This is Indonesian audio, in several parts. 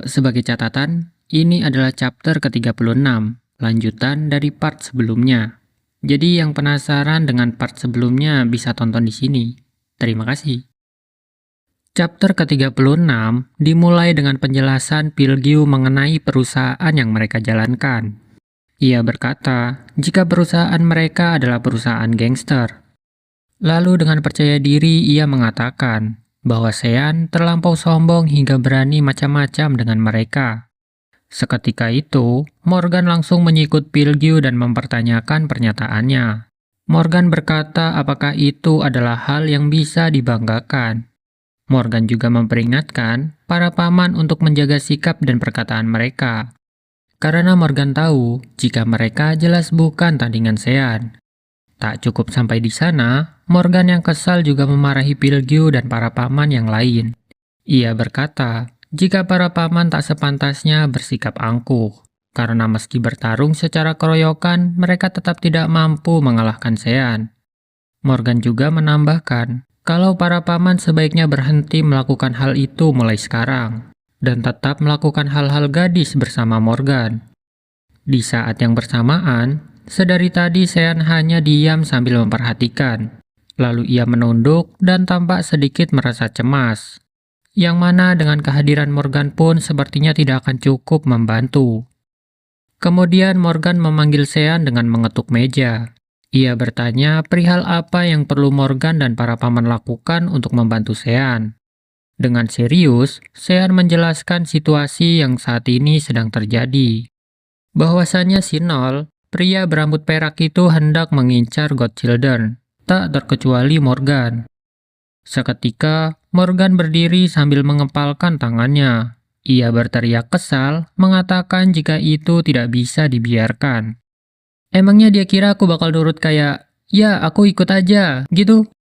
Sebagai catatan, ini adalah chapter ke-36, lanjutan dari part sebelumnya. Jadi yang penasaran dengan part sebelumnya bisa tonton di sini. Terima kasih. Chapter ke-36 dimulai dengan penjelasan Pilgiu mengenai perusahaan yang mereka jalankan. Ia berkata, jika perusahaan mereka adalah perusahaan gangster. Lalu dengan percaya diri ia mengatakan bahwa Sean terlampau sombong hingga berani macam-macam dengan mereka. Seketika itu, Morgan langsung menyikut Pilgiu dan mempertanyakan pernyataannya. Morgan berkata apakah itu adalah hal yang bisa dibanggakan. Morgan juga memperingatkan para paman untuk menjaga sikap dan perkataan mereka. Karena Morgan tahu jika mereka jelas bukan tandingan Sean. Tak cukup sampai di sana, Morgan yang kesal juga memarahi Pilgiu dan para paman yang lain. Ia berkata, jika para paman tak sepantasnya bersikap angkuh, karena meski bertarung secara keroyokan, mereka tetap tidak mampu mengalahkan Sean. Morgan juga menambahkan, kalau para paman sebaiknya berhenti melakukan hal itu mulai sekarang, dan tetap melakukan hal-hal gadis bersama Morgan. Di saat yang bersamaan, sedari tadi Sean hanya diam sambil memperhatikan. Lalu ia menunduk dan tampak sedikit merasa cemas. Yang mana dengan kehadiran Morgan pun sepertinya tidak akan cukup membantu. Kemudian Morgan memanggil Sean dengan mengetuk meja. Ia bertanya perihal apa yang perlu Morgan dan para paman lakukan untuk membantu Sean. Dengan serius, Sean menjelaskan situasi yang saat ini sedang terjadi. Bahwasanya si Nol, pria berambut perak itu hendak mengincar Godchildren, tak terkecuali Morgan. Seketika, Morgan berdiri sambil mengepalkan tangannya. Ia berteriak kesal, mengatakan jika itu tidak bisa dibiarkan. Emangnya dia kira aku bakal nurut kayak, ya aku ikut aja, gitu?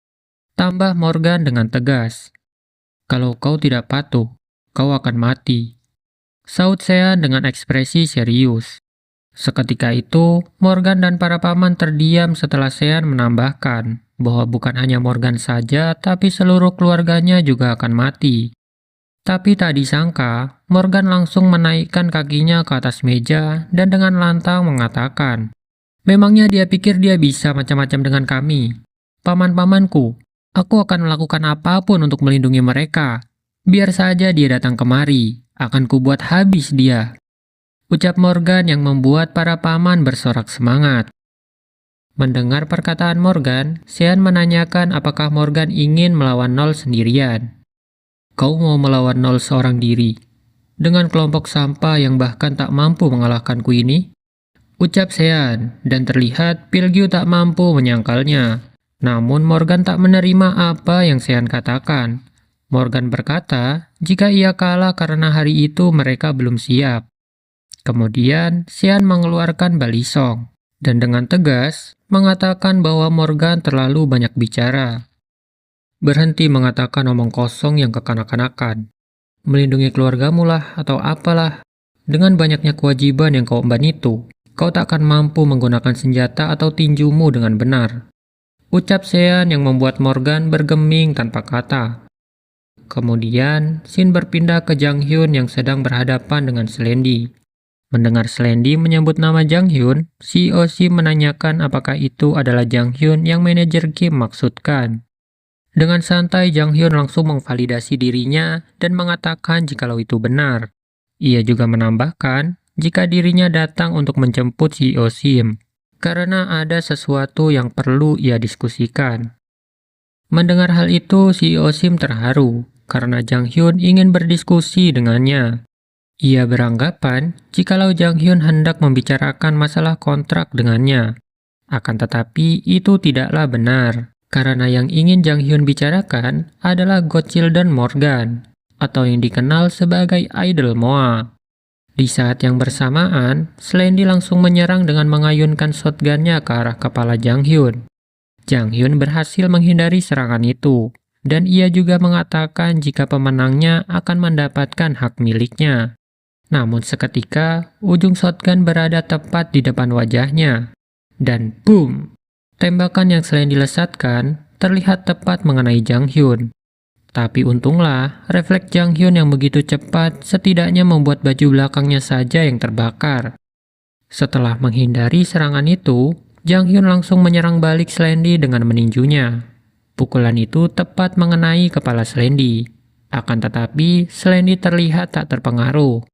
Tambah Morgan dengan tegas. Kalau kau tidak patuh, kau akan mati. Saut Sean dengan ekspresi serius. Seketika itu, Morgan dan para paman terdiam setelah Sean menambahkan bahwa bukan hanya Morgan saja, tapi seluruh keluarganya juga akan mati. Tapi tak disangka, Morgan langsung menaikkan kakinya ke atas meja dan dengan lantang mengatakan, memangnya dia pikir dia bisa macam-macam dengan kami? Paman-pamanku, aku akan melakukan apapun untuk melindungi mereka. Biar saja dia datang kemari, akan kubuat habis dia. Ucap Morgan yang membuat para paman bersorak semangat. Mendengar perkataan Morgan, Sean menanyakan apakah Morgan ingin melawan Nol sendirian. Kau mau melawan Nol seorang diri? Dengan kelompok sampah yang bahkan tak mampu mengalahkanku ini? Ucap Sean, dan terlihat Pilgiu tak mampu menyangkalnya. Namun Morgan tak menerima apa yang Sean katakan. Morgan berkata, jika ia kalah karena hari itu mereka belum siap. Kemudian, Sean mengeluarkan balisong, dan dengan tegas, mengatakan bahwa Morgan terlalu banyak bicara. Berhenti mengatakan omong kosong yang kekanak-kanakan. Melindungi keluargamu lah atau apalah. Dengan banyaknya kewajiban yang kau emban itu, kau tak akan mampu menggunakan senjata atau tinjumu dengan benar. Ucap Sean yang membuat Morgan bergeming tanpa kata. Kemudian, scene berpindah ke Jang Hyun yang sedang berhadapan dengan Slendy. Mendengar Slendy menyebut nama Jang Hyun, CEO Sim menanyakan apakah itu adalah Jang Hyun yang manajer Kim maksudkan. Dengan santai, Jang Hyun langsung memvalidasi dirinya dan mengatakan jikalau itu benar. Ia juga menambahkan jika dirinya datang untuk menjemput CEO Sim, karena ada sesuatu yang perlu ia diskusikan. Mendengar hal itu, CEO Sim terharu, karena Jang Hyun ingin berdiskusi dengannya. Ia beranggapan jikalau Jang Hyun hendak membicarakan masalah kontrak dengannya. Akan tetapi itu tidaklah benar. Karena yang ingin Jang Hyun bicarakan adalah Godchildren Morgan, atau yang dikenal sebagai Idol Moa. Di saat yang bersamaan, Slendy langsung menyerang dengan mengayunkan shotgunnya ke arah kepala Jang Hyun. Jang Hyun berhasil menghindari serangan itu, dan ia juga mengatakan jika pemenangnya akan mendapatkan hak miliknya. Namun seketika, ujung shotgun berada tepat di depan wajahnya. Dan boom! Tembakan yang selain dilesatkan, terlihat tepat mengenai Jang Hyun. Tapi untunglah, refleks Jang Hyun yang begitu cepat setidaknya membuat baju belakangnya saja yang terbakar. Setelah menghindari serangan itu, Jang Hyun langsung menyerang balik Slendy dengan meninjunya. Pukulan itu tepat mengenai kepala Slendy. Akan tetapi, Slendy terlihat tak terpengaruh.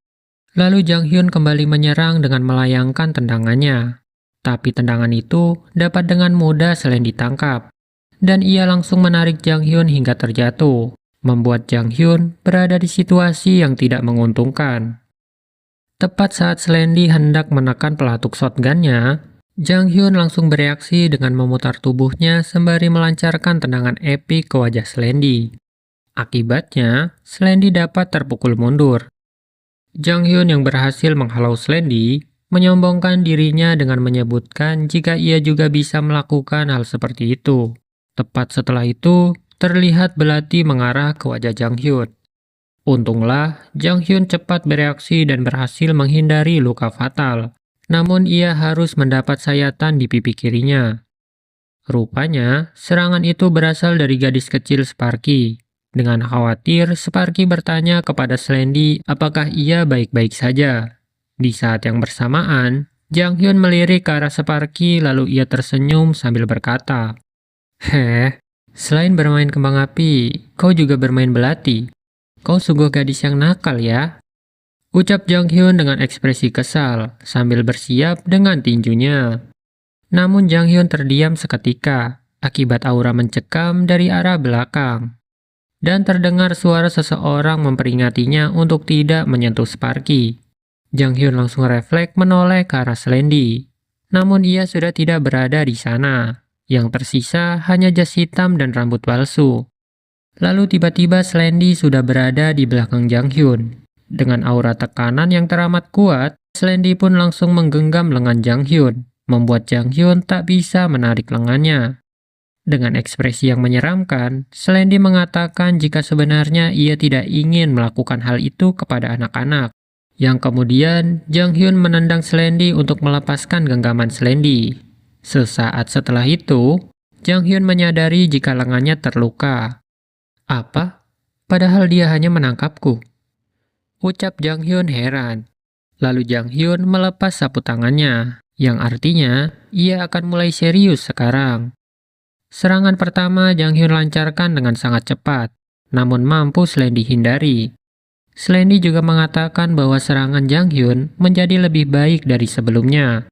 Lalu Jang Hyun kembali menyerang dengan melayangkan tendangannya. Tapi tendangan itu dapat dengan mudah Slendy tangkap. Dan ia langsung menarik Jang Hyun hingga terjatuh, membuat Jang Hyun berada di situasi yang tidak menguntungkan. Tepat saat Slendy hendak menekan pelatuk shotgunnya, Jang Hyun langsung bereaksi dengan memutar tubuhnya sembari melancarkan tendangan epik ke wajah Slendy. Akibatnya, Slendy dapat terpukul mundur. Jang Hyun yang berhasil menghalau Slendy, menyombongkan dirinya dengan menyebutkan jika ia juga bisa melakukan hal seperti itu. Tepat setelah itu, terlihat belati mengarah ke wajah Jang Hyun. Untunglah, Jang Hyun cepat bereaksi dan berhasil menghindari luka fatal. Namun ia harus mendapat sayatan di pipi kirinya. Rupanya, serangan itu berasal dari gadis kecil Sparky. Dengan khawatir, Sparky bertanya kepada Slendy apakah ia baik-baik saja. Di saat yang bersamaan, Jang Hyun melirik ke arah Sparky lalu ia tersenyum sambil berkata, "Heh, selain bermain kembang api, kau juga bermain belati. Kau sungguh gadis yang nakal ya." Ucap Jang Hyun dengan ekspresi kesal, sambil bersiap dengan tinjunya. Namun Jang Hyun terdiam seketika, akibat aura mencekam dari arah belakang. Dan terdengar suara seseorang memperingatinya untuk tidak menyentuh Sparky. Jang Hyun langsung refleks menoleh ke arah Slendy. Namun ia sudah tidak berada di sana. Yang tersisa hanya jas hitam dan rambut palsu. Lalu tiba-tiba Slendy sudah berada di belakang Jang Hyun. Dengan aura tekanan yang teramat kuat, Slendy pun langsung menggenggam lengan Jang Hyun, membuat Jang Hyun tak bisa menarik lengannya. Dengan ekspresi yang menyeramkan, Slendy mengatakan jika sebenarnya ia tidak ingin melakukan hal itu kepada anak-anak. Yang kemudian, Jang Hyun menendang Slendy untuk melepaskan genggaman Slendy. Sesaat setelah itu, Jang Hyun menyadari jika lengannya terluka. "Apa? Padahal dia hanya menangkapku," ucap Jang Hyun heran. Lalu Jang Hyun melepas sapu tangannya, yang artinya ia akan mulai serius sekarang. Serangan pertama Jang Hyun lancarkan dengan sangat cepat, namun mampu Slendy hindari. Slendy juga mengatakan bahwa serangan Jang Hyun menjadi lebih baik dari sebelumnya.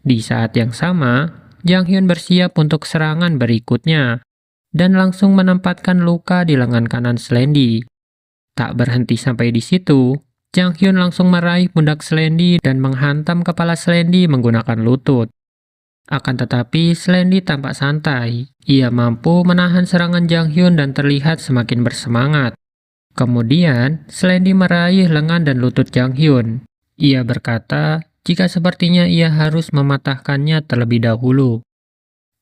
Di saat yang sama, Jang Hyun bersiap untuk serangan berikutnya, dan langsung menempatkan luka di lengan kanan Slendy. Tak berhenti sampai di situ, Jang Hyun langsung meraih pundak Slendy dan menghantam kepala Slendy menggunakan lutut. Akan tetapi, Slendy tampak santai. Ia mampu menahan serangan Jang Hyun dan terlihat semakin bersemangat. Kemudian, Slendy meraih lengan dan lutut Jang Hyun. Ia berkata jika sepertinya ia harus mematahkannya terlebih dahulu.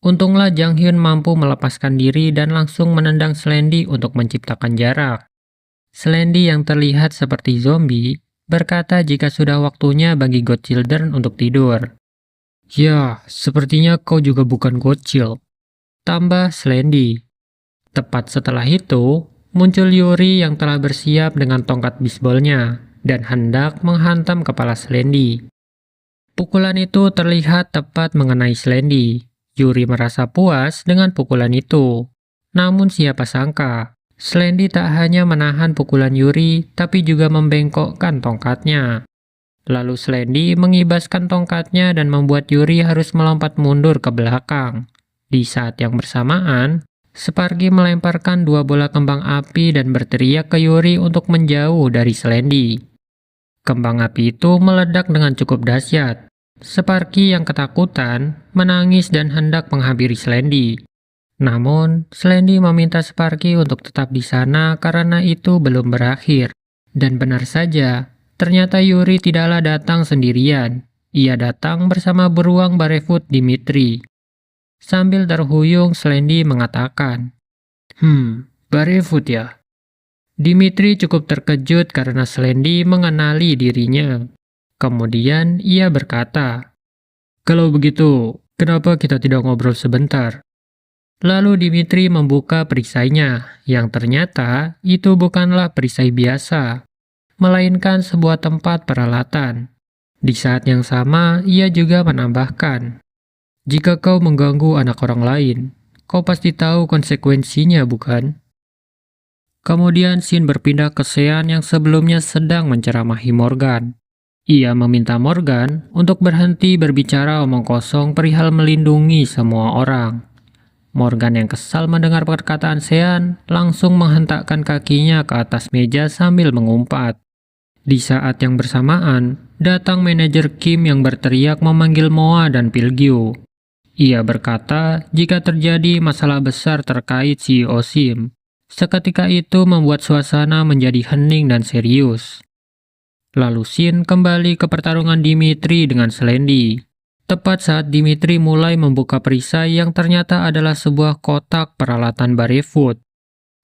Untunglah Jang Hyun mampu melepaskan diri dan langsung menendang Slendy untuk menciptakan jarak. Slendy yang terlihat seperti zombie berkata jika sudah waktunya bagi God Children untuk tidur. "Ya, sepertinya kau juga bukan Godchild," tambah Slendy. Tepat setelah itu, muncul Yuri yang telah bersiap dengan tongkat bisbolnya dan hendak menghantam kepala Slendy. Pukulan itu terlihat tepat mengenai Slendy. Yuri merasa puas dengan pukulan itu. Namun siapa sangka, Slendy tak hanya menahan pukulan Yuri, tapi juga membengkokkan tongkatnya. Lalu Slendy mengibaskan tongkatnya dan membuat Yuri harus melompat mundur ke belakang. Di saat yang bersamaan, Sparky melemparkan 2 bola kembang api dan berteriak ke Yuri untuk menjauh dari Slendy. Kembang api itu meledak dengan cukup dahsyat. Sparky yang ketakutan menangis dan hendak menghampiri Slendy. Namun, Slendy meminta Sparky untuk tetap di sana karena itu belum berakhir. Dan benar saja, ternyata Yuri tidaklah datang sendirian. Ia datang bersama beruang barefoot Dimitri. Sambil terhuyung, Slendy mengatakan, barefoot ya?" Dimitri cukup terkejut karena Slendy mengenali dirinya. Kemudian ia berkata, "Kalau begitu, kenapa kita tidak ngobrol sebentar?" Lalu Dimitri membuka perisainya, yang ternyata itu bukanlah perisai biasa, melainkan sebuah tempat peralatan. Di saat yang sama, ia juga menambahkan, "Jika kau mengganggu anak orang lain, kau pasti tahu konsekuensinya, bukan?" Kemudian Shin berpindah ke Sean yang sebelumnya sedang menceramahi Morgan. Ia meminta Morgan untuk berhenti berbicara omong kosong perihal melindungi semua orang. Morgan yang kesal mendengar perkataan Sean langsung menghentakkan kakinya ke atas meja sambil mengumpat. Di saat yang bersamaan, datang manajer Kim yang berteriak memanggil Moa dan Pilgyu. Ia berkata jika terjadi masalah besar terkait CEO Sim. Seketika itu membuat suasana menjadi hening dan serius. Lalu Shin kembali ke pertarungan Dimitri dengan Slendy. Tepat saat Dimitri mulai membuka perisai yang ternyata adalah sebuah kotak peralatan barefoot.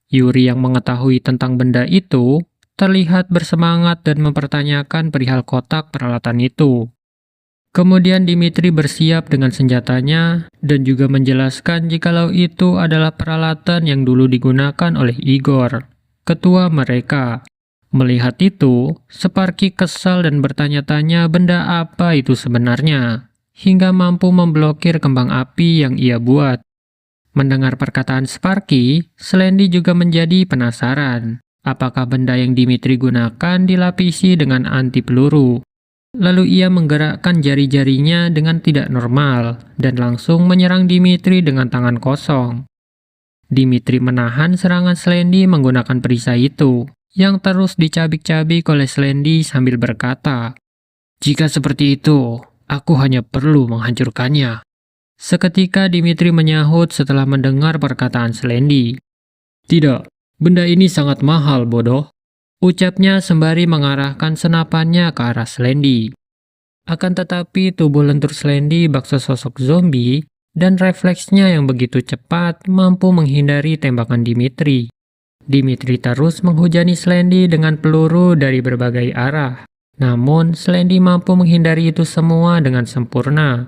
Yuri yang mengetahui tentang benda itu terlihat bersemangat dan mempertanyakan perihal kotak peralatan itu. Kemudian Dimitri bersiap dengan senjatanya dan juga menjelaskan jikalau itu adalah peralatan yang dulu digunakan oleh Igor, ketua mereka. Melihat itu, Sparky kesal dan bertanya-tanya benda apa itu sebenarnya, hingga mampu memblokir kembang api yang ia buat. Mendengar perkataan Sparky, Slendy juga menjadi penasaran, apakah benda yang Dimitri gunakan dilapisi dengan anti peluru. Lalu ia menggerakkan jari-jarinya dengan tidak normal dan langsung menyerang Dimitri dengan tangan kosong. Dimitri menahan serangan Slendy menggunakan perisai itu, yang terus dicabik-cabik oleh Slendy sambil berkata, "Jika seperti itu, aku hanya perlu menghancurkannya." Seketika Dimitri menyahut setelah mendengar perkataan Slendy. "Tidak, benda ini sangat mahal, bodoh," ucapnya sembari mengarahkan senapannya ke arah Slendy. Akan tetapi tubuh lentur Slendy bak sesosok zombie dan refleksnya yang begitu cepat mampu menghindari tembakan Dimitri. Dimitri terus menghujani Slendy dengan peluru dari berbagai arah. Namun Slendy mampu menghindari itu semua dengan sempurna.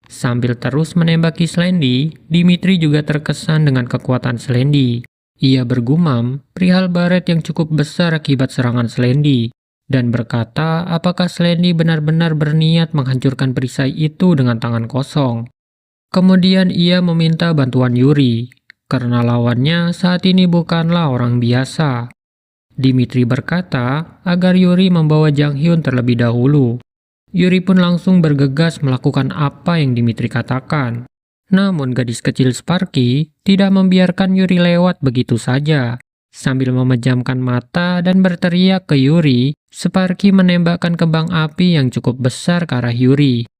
Sambil terus menembaki Slendy, Dimitri juga terkesan dengan kekuatan Slendy. Ia bergumam perihal baret yang cukup besar akibat serangan Slendy, dan berkata apakah Slendy benar-benar berniat menghancurkan perisai itu dengan tangan kosong. Kemudian ia meminta bantuan Yuri, karena lawannya saat ini bukanlah orang biasa. Dimitri berkata agar Yuri membawa Jang Hyun terlebih dahulu. Yuri pun langsung bergegas melakukan apa yang Dimitri katakan. Namun gadis kecil Sparky tidak membiarkan Yuri lewat begitu saja. Sambil memejamkan mata dan berteriak ke Yuri, Sparky menembakkan kembang api yang cukup besar ke arah Yuri.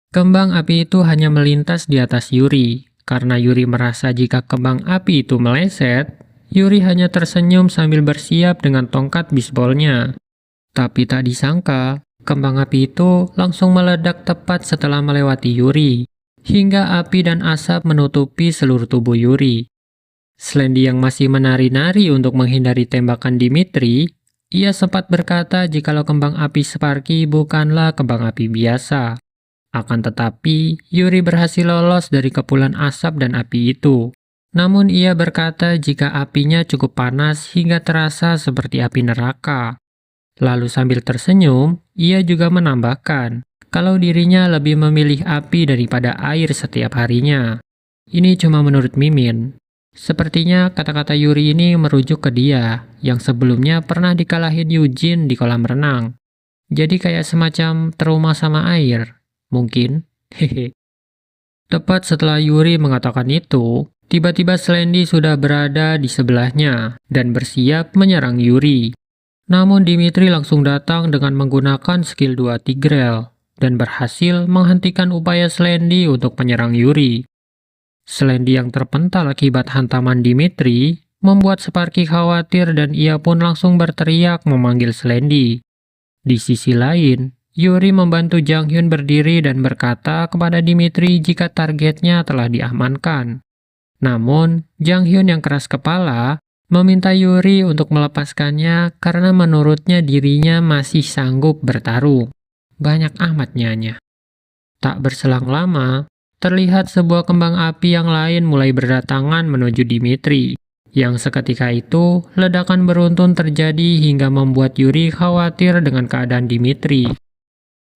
Kembang api itu hanya melintas di atas Yuri. Karena Yuri merasa jika kembang api itu meleset, Yuri hanya tersenyum sambil bersiap dengan tongkat bisbolnya. Tapi tak disangka, kembang api itu langsung meledak tepat setelah melewati Yuri, hingga api dan asap menutupi seluruh tubuh Yuri. Slendy yang masih menari-nari untuk menghindari tembakan Dimitri, ia sempat berkata jikalau kembang api Sparky bukanlah kembang api biasa. Akan tetapi, Yuri berhasil lolos dari kepulan asap dan api itu. Namun ia berkata jika apinya cukup panas hingga terasa seperti api neraka. Lalu sambil tersenyum, ia juga menambahkan kalau dirinya lebih memilih api daripada air setiap harinya. Ini cuma menurut Mimin. Sepertinya kata-kata Yuri ini merujuk ke dia, yang sebelumnya pernah dikalahin Eugene di kolam renang. Jadi kayak semacam trauma sama air, mungkin. Hehe. Tepat setelah Yuri mengatakan itu, tiba-tiba Slendy sudah berada di sebelahnya dan bersiap menyerang Yuri. Namun Dimitri langsung datang dengan menggunakan skill 2 Tigrel dan berhasil menghentikan upaya Slendy untuk menyerang Yuri. Slendy yang terpental akibat hantaman Dimitri membuat Sparky khawatir dan ia pun langsung berteriak memanggil Slendy. Di sisi lain, Yuri membantu Jang Hyun berdiri dan berkata kepada Dimitri jika targetnya telah diamankan. Namun, Jang Hyun yang keras kepala meminta Yuri untuk melepaskannya karena menurutnya dirinya masih sanggup bertarung. Banyak amat nyanya. Tak berselang lama, terlihat sebuah kembang api yang lain mulai berdatangan menuju Dimitri. Yang seketika itu, ledakan beruntun terjadi hingga membuat Yuri khawatir dengan keadaan Dimitri.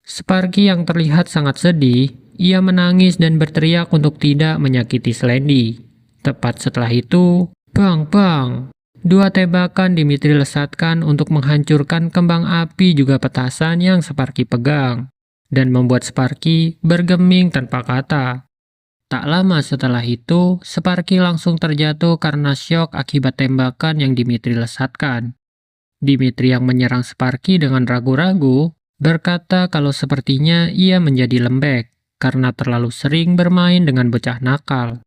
Sparky yang terlihat sangat sedih, ia menangis dan berteriak untuk tidak menyakiti Slendy. Tepat setelah itu, bang bang, dua tembakan Dimitri lesatkan untuk menghancurkan kembang api juga petasan yang Sparky pegang, dan membuat Sparky bergeming tanpa kata. Tak lama setelah itu, Sparky langsung terjatuh karena syok akibat tembakan yang Dimitri lesatkan. Dimitri yang menyerang Sparky dengan ragu-ragu, berkata kalau sepertinya ia menjadi lembek karena terlalu sering bermain dengan bocah nakal.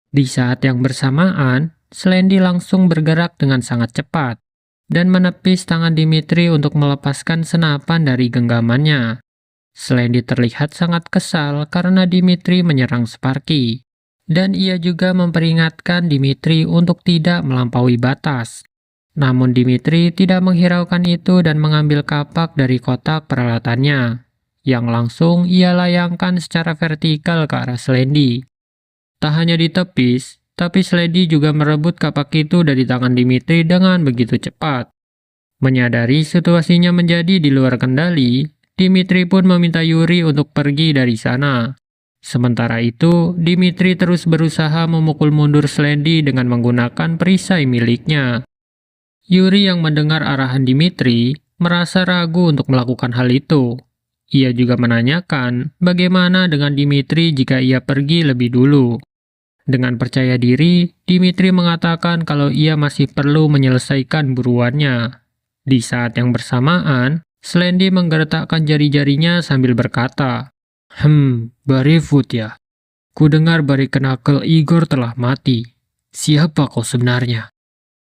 Di saat yang bersamaan, Slendy langsung bergerak dengan sangat cepat dan menepis tangan Dimitri untuk melepaskan senapan dari genggamannya. Slendy terlihat sangat kesal karena Dimitri menyerang Sparky, dan ia juga memperingatkan Dimitri untuk tidak melampaui batas. Namun Dimitri tidak menghiraukan itu dan mengambil kapak dari kotak peralatannya, yang langsung ia layangkan secara vertikal ke arah Slendy. Tak hanya ditepis, tapi Slendy juga merebut kapak itu dari tangan Dimitri dengan begitu cepat. Menyadari situasinya menjadi di luar kendali, Dimitri pun meminta Yuri untuk pergi dari sana. Sementara itu, Dimitri terus berusaha memukul mundur Slendy dengan menggunakan perisai miliknya. Yuri yang mendengar arahan Dimitri merasa ragu untuk melakukan hal itu. Ia juga menanyakan bagaimana dengan Dimitri jika ia pergi lebih dulu. Dengan percaya diri, Dimitri mengatakan kalau ia masih perlu menyelesaikan buruannya. Di saat yang bersamaan, Slendy menggertakkan jari-jarinya sambil berkata, Barefut ya. Kudengar Barikenakel Igor telah mati. Siapa kau sebenarnya?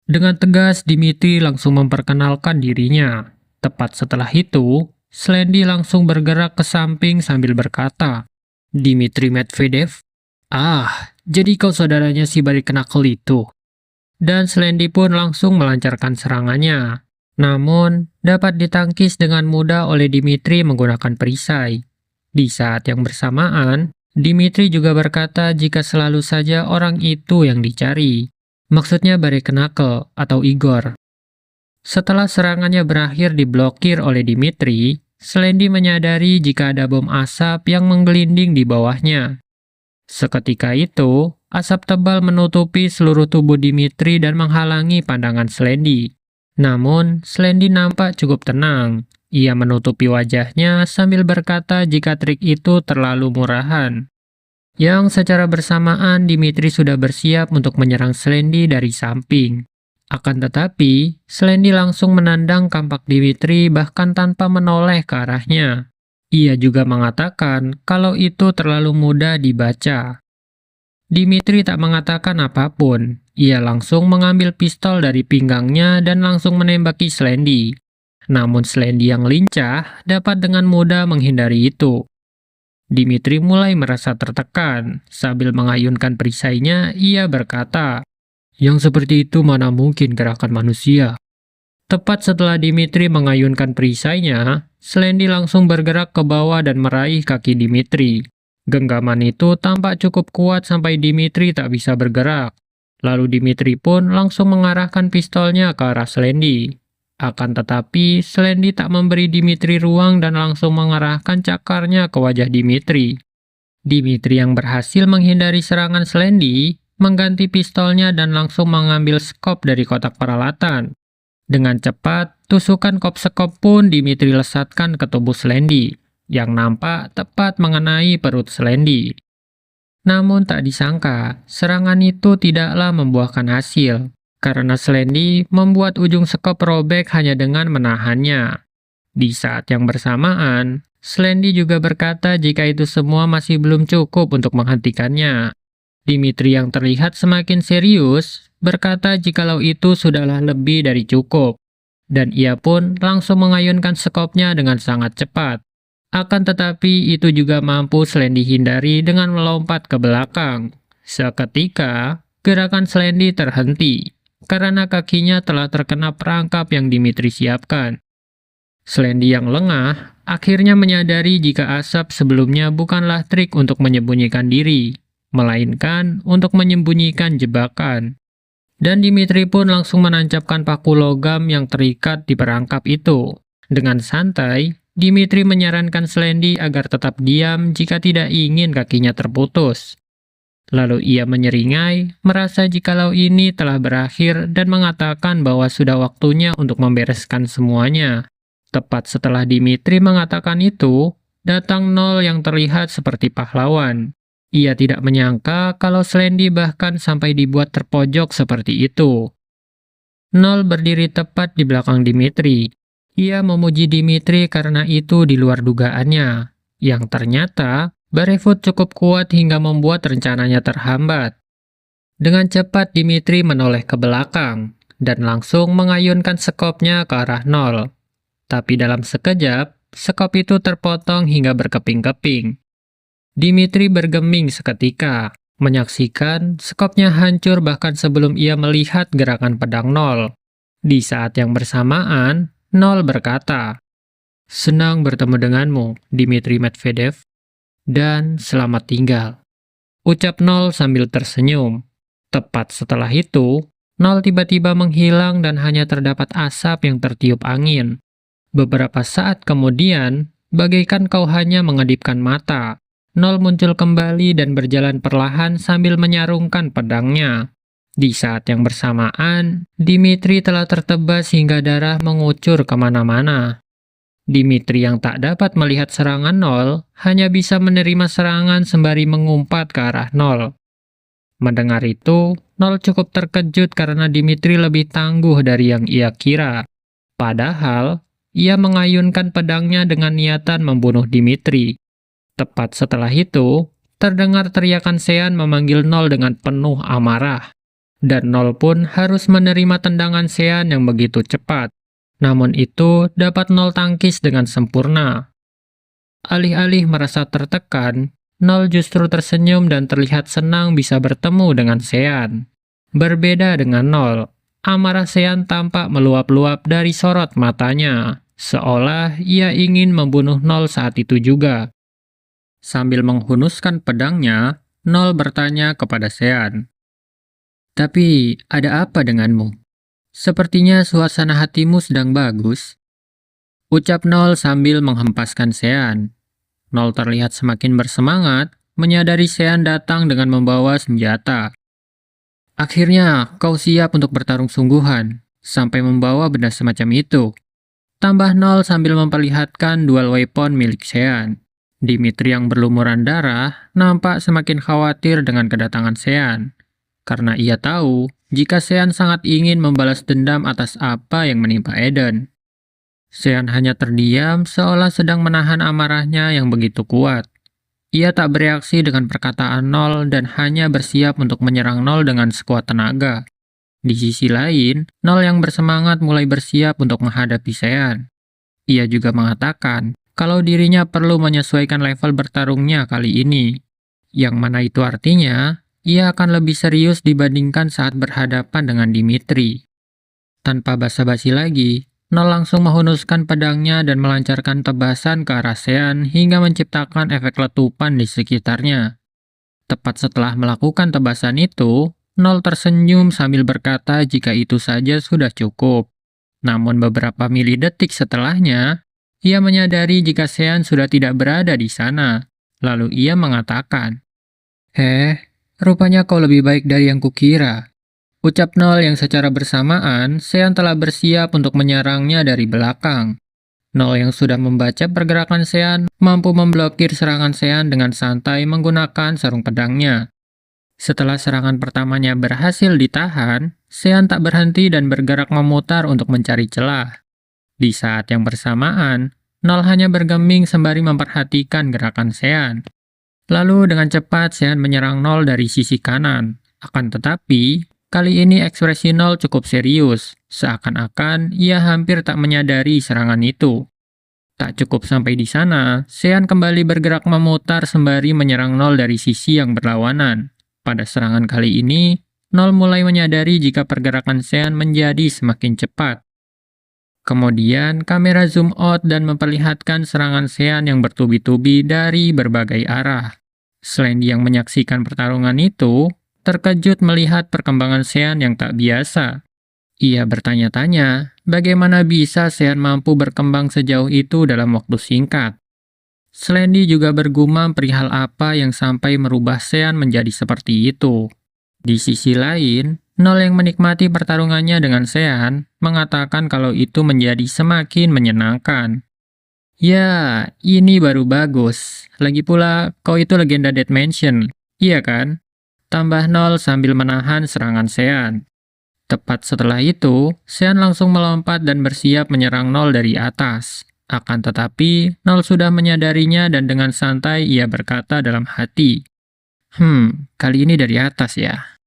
Dengan tegas, Dimitri langsung memperkenalkan dirinya. Tepat setelah itu, Slendy langsung bergerak ke samping sambil berkata, Dimitri Medvedev? Ah, jadi kau saudaranya si Barikenakel itu. Dan Slendy pun langsung melancarkan serangannya. Namun, dapat ditangkis dengan mudah oleh Dimitri menggunakan perisai. Di saat yang bersamaan, Dimitri juga berkata jika selalu saja orang itu yang dicari. Maksudnya Barikenakel atau Igor. Setelah serangannya berakhir diblokir oleh Dimitri, Slendy menyadari jika ada bom asap yang menggelinding di bawahnya. Seketika itu, asap tebal menutupi seluruh tubuh Dimitri dan menghalangi pandangan Slendy. Namun, Slendy nampak cukup tenang. Ia menutupi wajahnya sambil berkata jika trik itu terlalu murahan. Yang secara bersamaan Dimitri sudah bersiap untuk menyerang Slendy dari samping. Akan tetapi, Slendy langsung menandang kampak Dimitri bahkan tanpa menoleh ke arahnya. Ia juga mengatakan kalau itu terlalu mudah dibaca. Dimitri tak mengatakan apapun. Ia langsung mengambil pistol dari pinggangnya dan langsung menembaki Slendy. Namun Slendy yang lincah dapat dengan mudah menghindari itu. Dimitri mulai merasa tertekan. Sambil mengayunkan perisainya, ia berkata, "Yang seperti itu mana mungkin gerakan manusia." Tepat setelah Dimitri mengayunkan perisainya, Slendy langsung bergerak ke bawah dan meraih kaki Dimitri. Genggaman itu tampak cukup kuat sampai Dimitri tak bisa bergerak. Lalu Dimitri pun langsung mengarahkan pistolnya ke arah Slendy. Akan tetapi, Slendy tak memberi Dimitri ruang dan langsung mengarahkan cakarnya ke wajah Dimitri. Dimitri yang berhasil menghindari serangan Slendy, mengganti pistolnya dan langsung mengambil skop dari kotak peralatan. Dengan cepat, tusukan kop-sekop pun Dimitri lesatkan ke tubuh Slendy, yang nampak tepat mengenai perut Slendy. Namun tak disangka, serangan itu tidaklah membuahkan hasil, karena Slendy membuat ujung sekop robek hanya dengan menahannya. Di saat yang bersamaan, Slendy juga berkata jika itu semua masih belum cukup untuk menghentikannya. Dimitri yang terlihat semakin serius, berkata jikalau itu sudahlah lebih dari cukup, dan ia pun langsung mengayunkan sekopnya dengan sangat cepat. Akan tetapi itu juga mampu Slendy hindari dengan melompat ke belakang. Seketika, gerakan Slendy terhenti, karena kakinya telah terkena perangkap yang Dimitri siapkan. Slendy yang lengah akhirnya menyadari jika asap sebelumnya bukanlah trik untuk menyembunyikan diri, melainkan untuk menyembunyikan jebakan. Dan Dimitri pun langsung menancapkan paku logam yang terikat di perangkap itu. Dengan santai, Dimitri menyarankan Slendy agar tetap diam jika tidak ingin kakinya terputus. Lalu ia menyeringai, merasa jikalau ini telah berakhir dan mengatakan bahwa sudah waktunya untuk membereskan semuanya. Tepat setelah Dimitri mengatakan itu, datang Nol yang terlihat seperti pahlawan. Ia tidak menyangka kalau Slendy bahkan sampai dibuat terpojok seperti itu. Nol berdiri tepat di belakang Dimitri. Ia memuji Dimitri karena itu di luar dugaannya, yang ternyata Barefoot cukup kuat hingga membuat rencananya terhambat. Dengan cepat Dimitri menoleh ke belakang dan langsung mengayunkan sekopnya ke arah Nol. Tapi dalam sekejap, sekop itu terpotong hingga berkeping-keping. Dimitri bergeming seketika, menyaksikan sekopnya hancur bahkan sebelum ia melihat gerakan pedang Nol. Di saat yang bersamaan, Nol berkata, "Senang bertemu denganmu, Dimitri Medvedev, dan selamat tinggal," ucap Nol sambil tersenyum. Tepat setelah itu, Nol tiba-tiba menghilang dan hanya terdapat asap yang tertiup angin. Beberapa saat kemudian, bagaikan kau hanya mengedipkan mata, Nol muncul kembali dan berjalan perlahan sambil menyarungkan pedangnya. Di saat yang bersamaan, Dimitri telah tertebas hingga darah mengucur kemana-mana. Dimitri yang tak dapat melihat serangan Nol, hanya bisa menerima serangan sembari mengumpat ke arah Nol. Mendengar itu, Nol cukup terkejut karena Dimitri lebih tangguh dari yang ia kira. Padahal, ia mengayunkan pedangnya dengan niatan membunuh Dimitri. Tepat setelah itu, terdengar teriakan Sean memanggil Nol dengan penuh amarah. Dan Nol pun harus menerima tendangan Sean yang begitu cepat. Namun itu dapat Nol tangkis dengan sempurna. Alih-alih merasa tertekan, Nol justru tersenyum dan terlihat senang bisa bertemu dengan Sean. Berbeda dengan Nol, amarah Sean tampak meluap-luap dari sorot matanya, seolah ia ingin membunuh Nol saat itu juga. Sambil menghunuskan pedangnya, Nol bertanya kepada Sean, "Tapi ada apa denganmu? Sepertinya suasana hatimu sedang bagus," ucap Nol sambil menghempaskan Sean. Nol terlihat semakin bersemangat, menyadari Sean datang dengan membawa senjata. "Akhirnya kau siap untuk bertarung sungguhan, sampai membawa benda semacam itu," tambah Nol sambil memperlihatkan dual weapon milik Sean. Dimitri yang berlumuran darah nampak semakin khawatir dengan kedatangan Sean, karena ia tahu jika Sean sangat ingin membalas dendam atas apa yang menimpa Eden. Sean hanya terdiam seolah sedang menahan amarahnya yang begitu kuat. Ia tak bereaksi dengan perkataan Nol dan hanya bersiap untuk menyerang Nol dengan sekuat tenaga. Di sisi lain, Nol yang bersemangat mulai bersiap untuk menghadapi Sean. Ia juga mengatakan kalau dirinya perlu menyesuaikan level bertarungnya kali ini, yang mana itu artinya ia akan lebih serius dibandingkan saat berhadapan dengan Dimitri. Tanpa basa-basi lagi, Nol langsung menghunuskan pedangnya dan melancarkan tebasan ke arah Sean hingga menciptakan efek letupan di sekitarnya. Tepat setelah melakukan tebasan itu, Nol tersenyum sambil berkata jika itu saja sudah cukup. Namun beberapa milidetik setelahnya, ia menyadari jika Sean sudah tidak berada di sana. Lalu ia mengatakan, "Rupanya kau lebih baik dari yang kukira," ucap Nol yang secara bersamaan Sean telah bersiap untuk menyerangnya dari belakang. Nol yang sudah membaca pergerakan Sean mampu memblokir serangan Sean dengan santai menggunakan sarung pedangnya. Setelah serangan pertamanya berhasil ditahan, Sean tak berhenti dan bergerak memutar untuk mencari celah. Di saat yang bersamaan, Nol hanya bergeming sembari memperhatikan gerakan Sean. Lalu dengan cepat Sean menyerang Nol dari sisi kanan. Akan tetapi, kali ini ekspresi Nol cukup serius, seakan-akan ia hampir tak menyadari serangan itu. Tak cukup sampai di sana, Sean kembali bergerak memutar sembari menyerang Nol dari sisi yang berlawanan. Pada serangan kali ini, Nol mulai menyadari jika pergerakan Sean menjadi semakin cepat. Kemudian kamera zoom out dan memperlihatkan serangan Sean yang bertubi-tubi dari berbagai arah. Slendy yang menyaksikan pertarungan itu terkejut melihat perkembangan Sean yang tak biasa. Ia bertanya-tanya, bagaimana bisa Sean mampu berkembang sejauh itu dalam waktu singkat. Slendy juga bergumam perihal apa yang sampai merubah Sean menjadi seperti itu. Di sisi lain, Nol yang menikmati pertarungannya dengan Sean mengatakan kalau itu menjadi semakin menyenangkan. Ya, ini baru bagus. Lagi pula, kau itu legenda Dead Mansion, iya kan? Tambah Nol sambil menahan serangan Sean. Tepat setelah itu, Sean langsung melompat dan bersiap menyerang Nol dari atas. Akan tetapi, Nol sudah menyadarinya dan dengan santai ia berkata dalam hati, kali ini dari atas ya.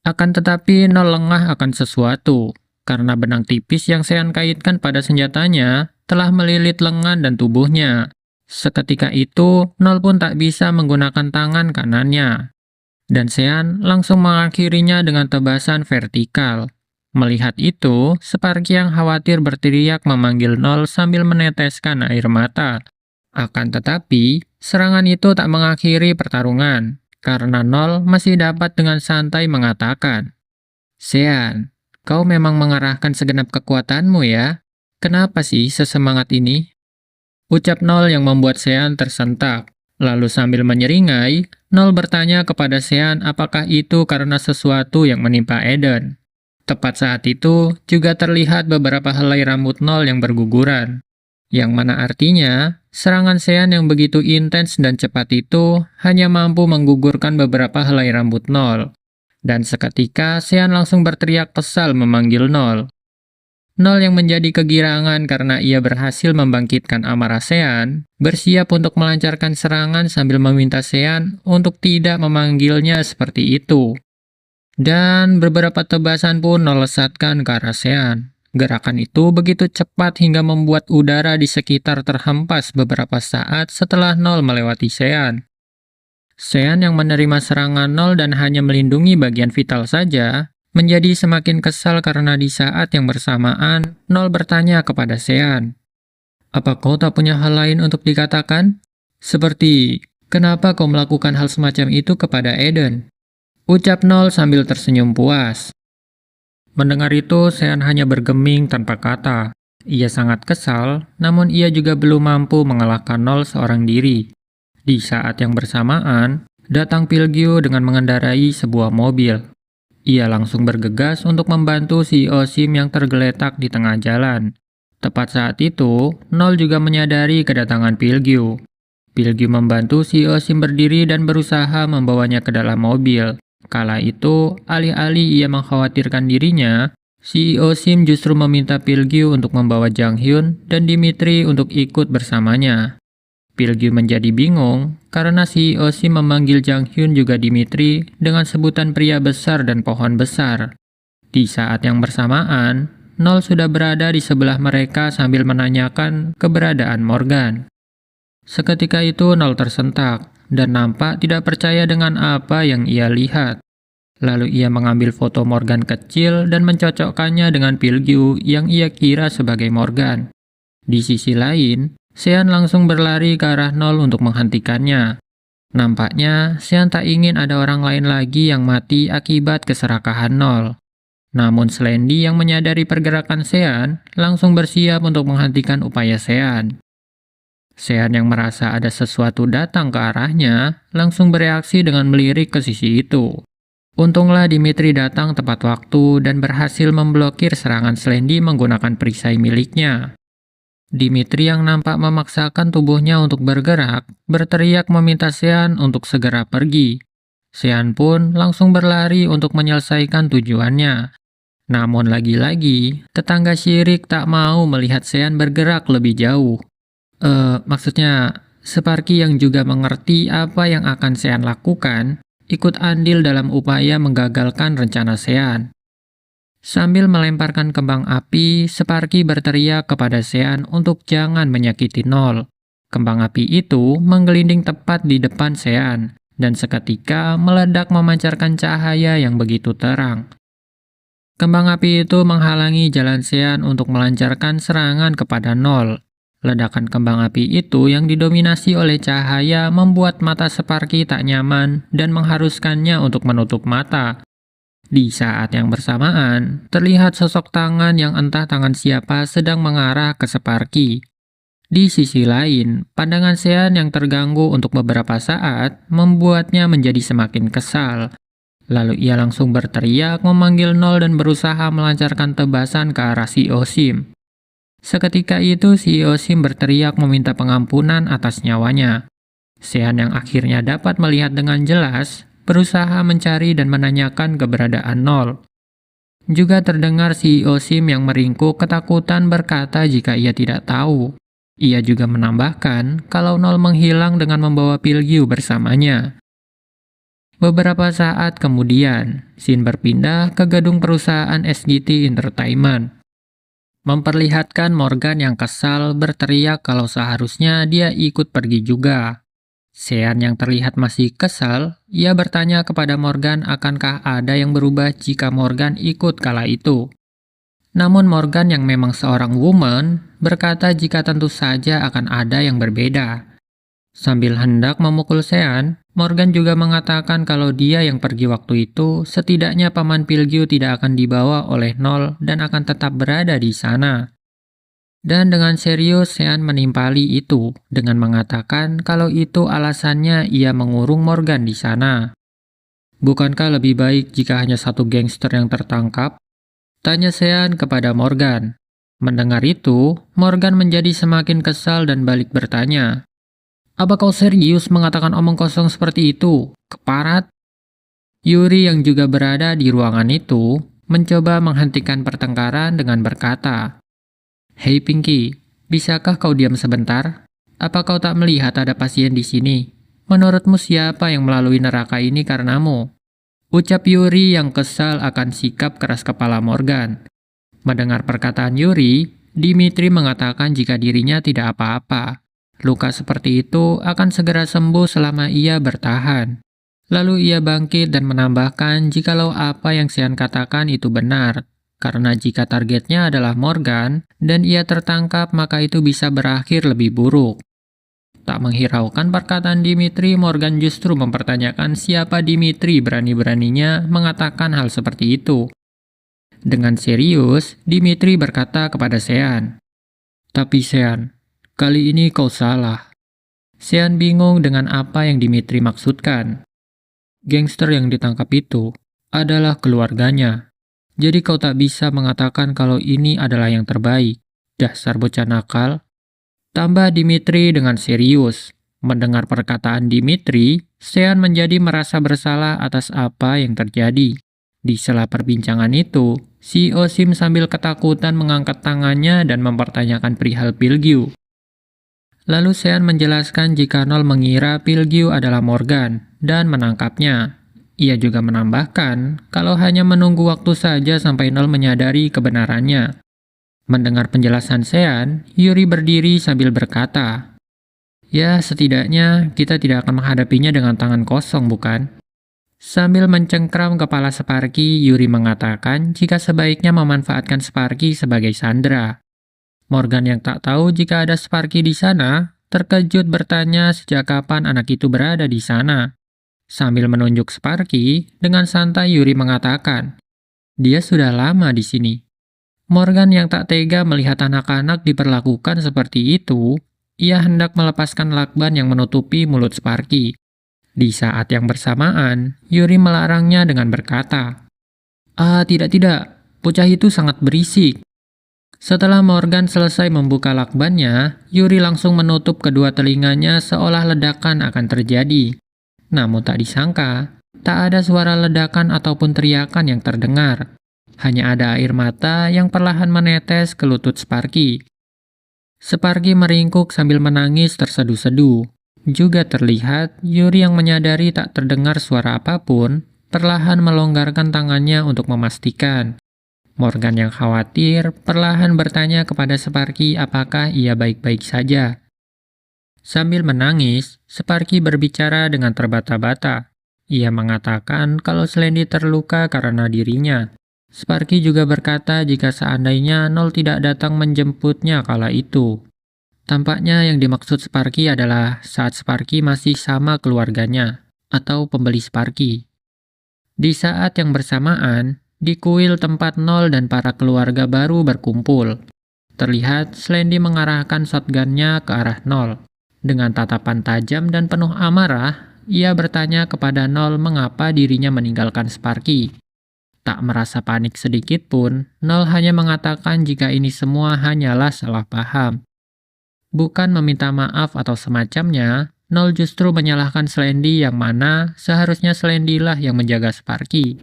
Akan tetapi Nol lengah akan sesuatu, karena benang tipis yang Sean kaitkan pada senjatanya telah melilit lengan dan tubuhnya. Seketika itu, Nol pun tak bisa menggunakan tangan kanannya. Dan Sean langsung mengakhirinya dengan tebasan vertikal. Melihat itu, Sparky yang khawatir berteriak memanggil Nol sambil meneteskan air mata. Akan tetapi, serangan itu tak mengakhiri pertarungan, karena Nol masih dapat dengan santai mengatakan, "Sean, kau memang mengerahkan segenap kekuatanmu ya? Kenapa sih sesemangat ini?" Ucap Nol yang membuat Sean tersentak. Lalu sambil menyeringai, Nol bertanya kepada Sean apakah itu karena sesuatu yang menimpa Eden. Tepat saat itu, juga terlihat beberapa helai rambut Nol yang berguguran. Yang mana artinya, serangan Sean yang begitu intens dan cepat itu hanya mampu menggugurkan beberapa helai rambut Nol. Dan seketika, Sean langsung berteriak kesal memanggil Nol. Nol yang menjadi kegirangan karena ia berhasil membangkitkan amarah Sean, bersiap untuk melancarkan serangan sambil meminta Sean untuk tidak memanggilnya seperti itu. Dan beberapa tebasan pun Nol lesatkan ke arah Sean. Gerakan itu begitu cepat hingga membuat udara di sekitar terhempas beberapa saat setelah Nol melewati Sean. Sean yang menerima serangan Nol dan hanya melindungi bagian vital saja, menjadi semakin kesal karena di saat yang bersamaan, Nol bertanya kepada Sean, "Apa kau tak punya hal lain untuk dikatakan? Seperti, kenapa kau melakukan hal semacam itu kepada Eden?" Ucap Nol sambil tersenyum puas. Mendengar itu, Sean hanya bergeming tanpa kata. Ia sangat kesal, namun ia juga belum mampu mengalahkan Nol seorang diri. Di saat yang bersamaan, datang Pilgio dengan mengendarai sebuah mobil. Ia langsung bergegas untuk membantu CEO SIM yang tergeletak di tengah jalan. Tepat saat itu, Nol juga menyadari kedatangan Pilgio. Pilgio membantu CEO SIM berdiri dan berusaha membawanya ke dalam mobil. Kala itu, alih-alih ia mengkhawatirkan dirinya, CEO SIM justru meminta Pilgio untuk membawa Jang Hyun dan Dimitri untuk ikut bersamanya. Pilgio menjadi bingung karena CEO SIM memanggil Jang Hyun juga Dimitri dengan sebutan pria besar dan pohon besar. Di saat yang bersamaan, Nol sudah berada di sebelah mereka sambil menanyakan keberadaan Morgan. Seketika itu Nol tersentak dan nampak tidak percaya dengan apa yang ia lihat. Lalu ia mengambil foto Morgan kecil dan mencocokkannya dengan Pilgio yang ia kira sebagai Morgan. Di sisi lain, Sean langsung berlari ke arah Nol untuk menghentikannya. Nampaknya, Sean tak ingin ada orang lain lagi yang mati akibat keserakahan Nol. Namun Slendy yang menyadari pergerakan Sean, langsung bersiap untuk menghentikan upaya Sean. Sean yang merasa ada sesuatu datang ke arahnya, langsung bereaksi dengan melirik ke sisi itu. Untunglah Dimitri datang tepat waktu dan berhasil memblokir serangan Slendy menggunakan perisai miliknya. Dimitri yang nampak memaksakan tubuhnya untuk bergerak, berteriak meminta Sean untuk segera pergi. Sean pun langsung berlari untuk menyelesaikan tujuannya. Namun lagi-lagi, tetangga syirik tak mau melihat Sean bergerak lebih jauh. Maksudnya, Sparky yang juga mengerti apa yang akan Sean lakukan, ikut andil dalam upaya menggagalkan rencana Sean. Sambil melemparkan kembang api, Sparky berteriak kepada Sean untuk jangan menyakiti Nol. Kembang api itu menggelinding tepat di depan Sean, dan seketika meledak memancarkan cahaya yang begitu terang. Kembang api itu menghalangi jalan Sean untuk melancarkan serangan kepada Nol. Ledakan kembang api itu yang didominasi oleh cahaya membuat mata Sparky tak nyaman dan mengharuskannya untuk menutup mata. Di saat yang bersamaan, terlihat sosok tangan yang entah tangan siapa sedang mengarah ke Sparky. Di sisi lain, pandangan Sean yang terganggu untuk beberapa saat membuatnya menjadi semakin kesal. Lalu ia langsung berteriak memanggil Nol dan berusaha melancarkan tebasan ke arah si Osim. Seketika itu si Osim berteriak meminta pengampunan atas nyawanya. Sean yang akhirnya dapat melihat dengan jelas, berusaha mencari dan menanyakan keberadaan Nol. Juga terdengar si Osim yang meringkuk ketakutan berkata jika ia tidak tahu. Ia juga menambahkan kalau Nol menghilang dengan membawa Pilgyu bersamanya. Beberapa saat kemudian, Shin berpindah ke gedung perusahaan SGT Entertainment. Memperlihatkan Morgan yang kesal berteriak kalau seharusnya dia ikut pergi juga. Sean yang terlihat masih kesal, ia bertanya kepada Morgan akankah ada yang berubah jika Morgan ikut kala itu. Namun Morgan yang memang seorang woman berkata jika tentu saja akan ada yang berbeda. Sambil hendak memukul Sean, Morgan juga mengatakan kalau dia yang pergi waktu itu, setidaknya Paman Pilgyu tidak akan dibawa oleh Nol dan akan tetap berada di sana. Dan dengan serius Sean menimpali itu dengan mengatakan kalau itu alasannya ia mengurung Morgan di sana. Bukankah lebih baik jika hanya satu gangster yang tertangkap? Tanya Sean kepada Morgan. Mendengar itu, Morgan menjadi semakin kesal dan balik bertanya. Apa kau serius mengatakan omong kosong seperti itu? Keparat? Yuri yang juga berada di ruangan itu, mencoba menghentikan pertengkaran dengan berkata, Hei Pinky, bisakah kau diam sebentar? Apa kau tak melihat ada pasien di sini? Menurutmu siapa yang melalui neraka ini karenamu? Ucap Yuri yang kesal akan sikap keras kepala Morgan. Mendengar perkataan Yuri, Dimitri mengatakan jika dirinya tidak apa-apa. Luka seperti itu akan segera sembuh selama ia bertahan. Lalu ia bangkit dan menambahkan jikalau apa yang Sean katakan itu benar. Karena jika targetnya adalah Morgan dan ia tertangkap maka itu bisa berakhir lebih buruk. Tak menghiraukan perkataan Dimitri, Morgan justru mempertanyakan siapa Dimitri berani-beraninya mengatakan hal seperti itu. Dengan serius, Dimitri berkata kepada Sean, Tapi Sean, kali ini kau salah. Sean bingung dengan apa yang Dimitri maksudkan. Gangster yang ditangkap itu adalah keluarganya. Jadi kau tak bisa mengatakan kalau ini adalah yang terbaik. Dasar bocah nakal. Tambah Dimitri dengan serius. Mendengar perkataan Dimitri, Sean menjadi merasa bersalah atas apa yang terjadi. Di sela perbincangan itu, si Osim sambil ketakutan mengangkat tangannya dan mempertanyakan perihal Pilgyu. Lalu Sean menjelaskan jika Nol mengira Pilgyu adalah Morgan dan menangkapnya. Ia juga menambahkan kalau hanya menunggu waktu saja sampai Nol menyadari kebenarannya. Mendengar penjelasan Sean, Yuri berdiri sambil berkata, Ya, setidaknya kita tidak akan menghadapinya dengan tangan kosong, bukan? Sambil mencengkram kepala Sparky, Yuri mengatakan jika sebaiknya memanfaatkan Sparky sebagai sandera. Morgan yang tak tahu jika ada Sparky di sana, terkejut bertanya sejak kapan anak itu berada di sana. Sambil menunjuk Sparky, dengan santai Yuri mengatakan, dia sudah lama di sini. Morgan yang tak tega melihat anak-anak diperlakukan seperti itu, ia hendak melepaskan lakban yang menutupi mulut Sparky. Di saat yang bersamaan, Yuri melarangnya dengan berkata, tidak, bocah itu sangat berisik. Setelah Morgan selesai membuka lakbannya, Yuri langsung menutup kedua telinganya seolah ledakan akan terjadi. Namun tak disangka, tak ada suara ledakan ataupun teriakan yang terdengar. Hanya ada air mata yang perlahan menetes ke lutut Sparky. Sparky meringkuk sambil menangis terseduh-seduh. Juga terlihat Yuri yang menyadari tak terdengar suara apapun, perlahan melonggarkan tangannya untuk memastikan. Morgan yang khawatir perlahan bertanya kepada Sparky apakah ia baik-baik saja. Sambil menangis, Sparky berbicara dengan terbata-bata. Ia mengatakan kalau Slendy terluka karena dirinya. Sparky juga berkata jika seandainya Nol tidak datang menjemputnya kala itu. Tampaknya yang dimaksud Sparky adalah saat Sparky masih sama keluarganya, atau pembeli Sparky. Di saat yang bersamaan, di kuil tempat Nol dan para keluarga baru berkumpul, terlihat Slendy mengarahkan shotgunnya ke arah Nol. Dengan tatapan tajam dan penuh amarah, ia bertanya kepada Nol mengapa dirinya meninggalkan Sparky. Tak merasa panik sedikit pun, Nol hanya mengatakan jika ini semua hanyalah salah paham. Bukan meminta maaf atau semacamnya, Nol justru menyalahkan Slendy yang mana seharusnya Slendy lah yang menjaga Sparky.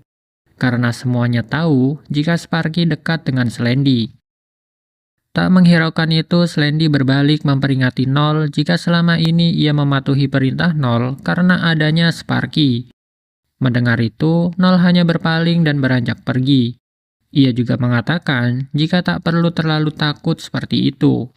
Karena semuanya tahu jika Sparky dekat dengan Slendy. Tak menghiraukan itu, Slendy berbalik memperingati Nol jika selama ini ia mematuhi perintah Nol karena adanya Sparky. Mendengar itu, Nol hanya berpaling dan beranjak pergi. Ia juga mengatakan jika tak perlu terlalu takut seperti itu.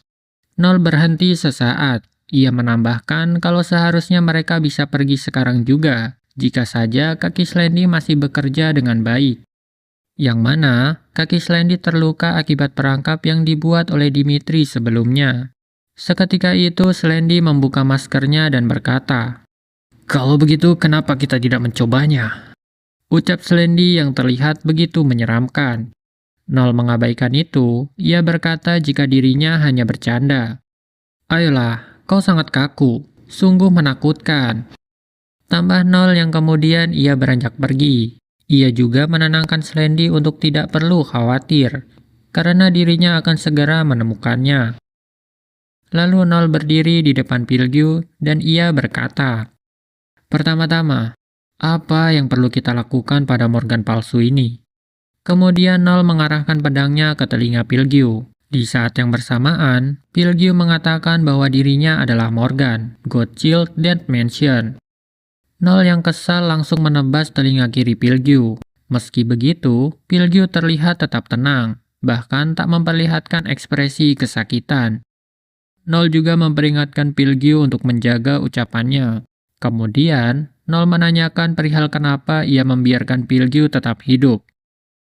Nol berhenti sesaat. Ia menambahkan kalau seharusnya mereka bisa pergi sekarang juga, jika saja kaki Slendy masih bekerja dengan baik. Yang mana, kaki Slendy terluka akibat perangkap yang dibuat oleh Dimitri sebelumnya. Seketika itu, Slendy membuka maskernya dan berkata, "Kalau begitu, kenapa kita tidak mencobanya?" Ucap Slendy yang terlihat begitu menyeramkan. Nol mengabaikan itu, ia berkata jika dirinya hanya bercanda. "Ayolah, kau sangat kaku, sungguh menakutkan." Tambah Nol yang kemudian ia beranjak pergi. Ia juga menenangkan Slendy untuk tidak perlu khawatir, karena dirinya akan segera menemukannya. Lalu Nol berdiri di depan Pilgyu dan ia berkata, "Pertama-tama, apa yang perlu kita lakukan pada Morgan palsu ini?" Kemudian Nol mengarahkan pedangnya ke telinga Pilgyu. Di saat yang bersamaan, Pilgyu mengatakan bahwa dirinya adalah Morgan, Godchild Dead Mansion. Nol yang kesal langsung menebas telinga kiri Pilgyu. Meski begitu, Pilgyu terlihat tetap tenang, bahkan tak memperlihatkan ekspresi kesakitan. Nol juga memperingatkan Pilgyu untuk menjaga ucapannya. Kemudian, Nol menanyakan perihal kenapa ia membiarkan Pilgyu tetap hidup.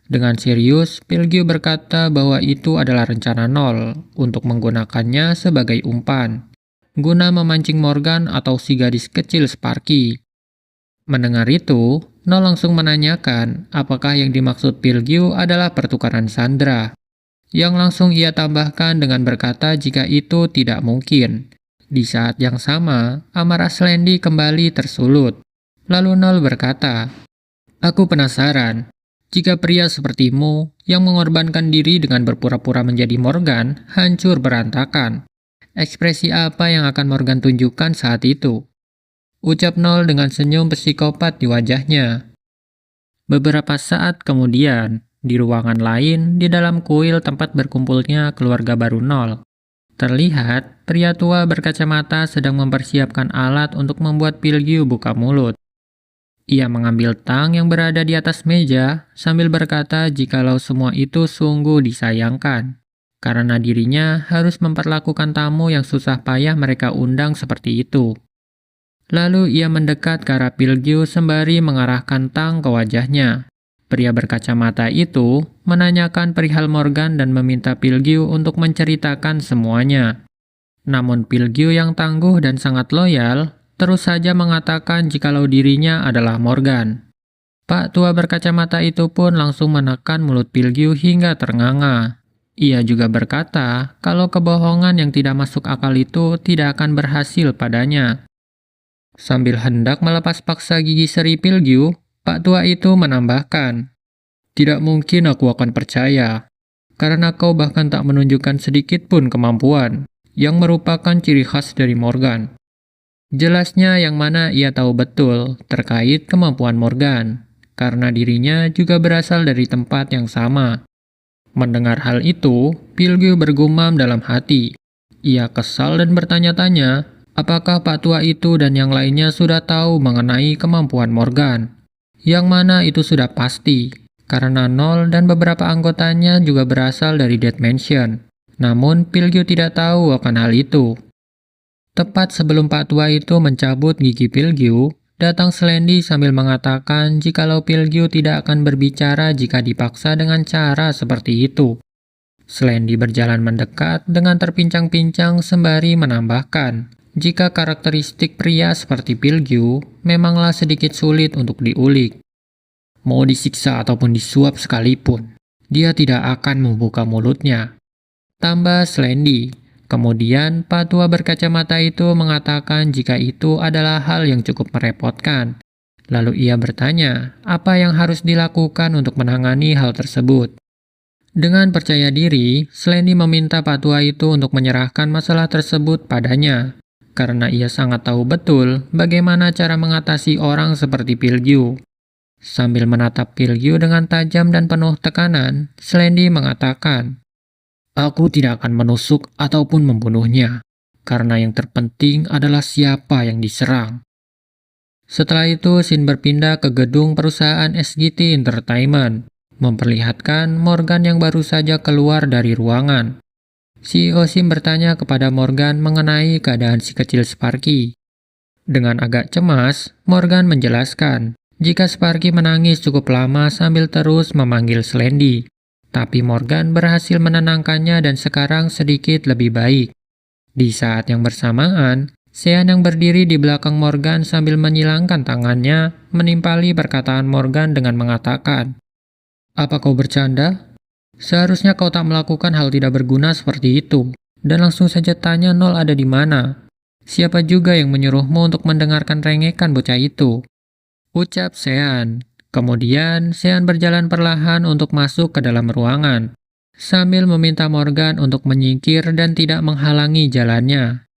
Dengan serius, Pilgyu berkata bahwa itu adalah rencana Nol untuk menggunakannya sebagai umpan, guna memancing Morgan atau si gadis kecil Sparky. Mendengar itu, Nol langsung menanyakan apakah yang dimaksud Pilgyu adalah pertukaran sandera. Yang langsung ia tambahkan dengan berkata jika itu tidak mungkin. Di saat yang sama, amarah Slendy kembali tersulut. Lalu Nol berkata, "Aku penasaran. Jika pria sepertimu yang mengorbankan diri dengan berpura-pura menjadi Morgan hancur berantakan, ekspresi apa yang akan Morgan tunjukkan saat itu?" Ucap Nol dengan senyum psikopat di wajahnya. Beberapa saat kemudian, di ruangan lain di dalam kuil tempat berkumpulnya keluarga baru Nol, terlihat pria tua berkacamata sedang mempersiapkan alat untuk membuat Pilgyu buka mulut. Ia mengambil tang yang berada di atas meja sambil berkata jikalau semua itu sungguh disayangkan, karena dirinya harus memperlakukan tamu yang susah payah mereka undang seperti itu. Lalu ia mendekat ke arah Pilgyu sembari mengarahkan tang ke wajahnya. Pria berkacamata itu menanyakan perihal Morgan dan meminta Pilgyu untuk menceritakan semuanya. Namun Pilgyu yang tangguh dan sangat loyal terus saja mengatakan jikalau dirinya adalah Morgan. Pak tua berkacamata itu pun langsung menekan mulut Pilgyu hingga ternganga. Ia juga berkata kalau kebohongan yang tidak masuk akal itu tidak akan berhasil padanya. Sambil hendak melepas paksa gigi seri Pilgyu, Pak tua itu menambahkan, "Tidak mungkin aku akan percaya, karena kau bahkan tak menunjukkan sedikit pun kemampuan, yang merupakan ciri khas dari Morgan." Jelasnya yang mana ia tahu betul terkait kemampuan Morgan, karena dirinya juga berasal dari tempat yang sama. Mendengar hal itu, Pilgyu bergumam dalam hati. Ia kesal dan bertanya-tanya, apakah Pak tua itu dan yang lainnya sudah tahu mengenai kemampuan Morgan? Yang mana itu sudah pasti, karena Nol dan beberapa anggotanya juga berasal dari Dead Mansion. Namun Pilgyu tidak tahu akan hal itu. Tepat sebelum Pak tua itu mencabut gigi Pilgyu Datang Slendy sambil mengatakan jikalau Pilgyu tidak akan berbicara jika dipaksa dengan cara seperti itu. Slendy berjalan mendekat dengan terpincang-pincang sembari menambahkan, jika karakteristik pria seperti Pilgyu memanglah sedikit sulit untuk diulik. Mau disiksa ataupun disuap sekalipun, dia tidak akan membuka mulutnya. Tambah Slendy. Kemudian, Patua berkacamata itu mengatakan jika itu adalah hal yang cukup merepotkan. Lalu ia bertanya, apa yang harus dilakukan untuk menangani hal tersebut. Dengan percaya diri, Slendy meminta Patua itu untuk menyerahkan masalah tersebut padanya, karena ia sangat tahu betul bagaimana cara mengatasi orang seperti Pilgyu. Sambil menatap Pilgyu dengan tajam dan penuh tekanan, Slendy mengatakan, "Aku tidak akan menusuk ataupun membunuhnya, karena yang terpenting adalah siapa yang diserang." Setelah itu, Shin berpindah ke gedung perusahaan SGT Entertainment, memperlihatkan Morgan yang baru saja keluar dari ruangan. CEO Shin bertanya kepada Morgan mengenai keadaan si kecil Sparky. Dengan agak cemas, Morgan menjelaskan jika Sparky menangis cukup lama sambil terus memanggil Slendy. Tapi Morgan berhasil menenangkannya dan sekarang sedikit lebih baik. Di saat yang bersamaan, Sean yang berdiri di belakang Morgan sambil menyilangkan tangannya menimpali perkataan Morgan dengan mengatakan, "Apa kau bercanda? Seharusnya kau tak melakukan hal tidak berguna seperti itu, dan langsung saja tanya Nol ada di mana. Siapa juga yang menyuruhmu untuk mendengarkan rengekan bocah itu?" Ucap Sean. Kemudian, Sean berjalan perlahan untuk masuk ke dalam ruangan, sambil meminta Morgan untuk menyingkir dan tidak menghalangi jalannya.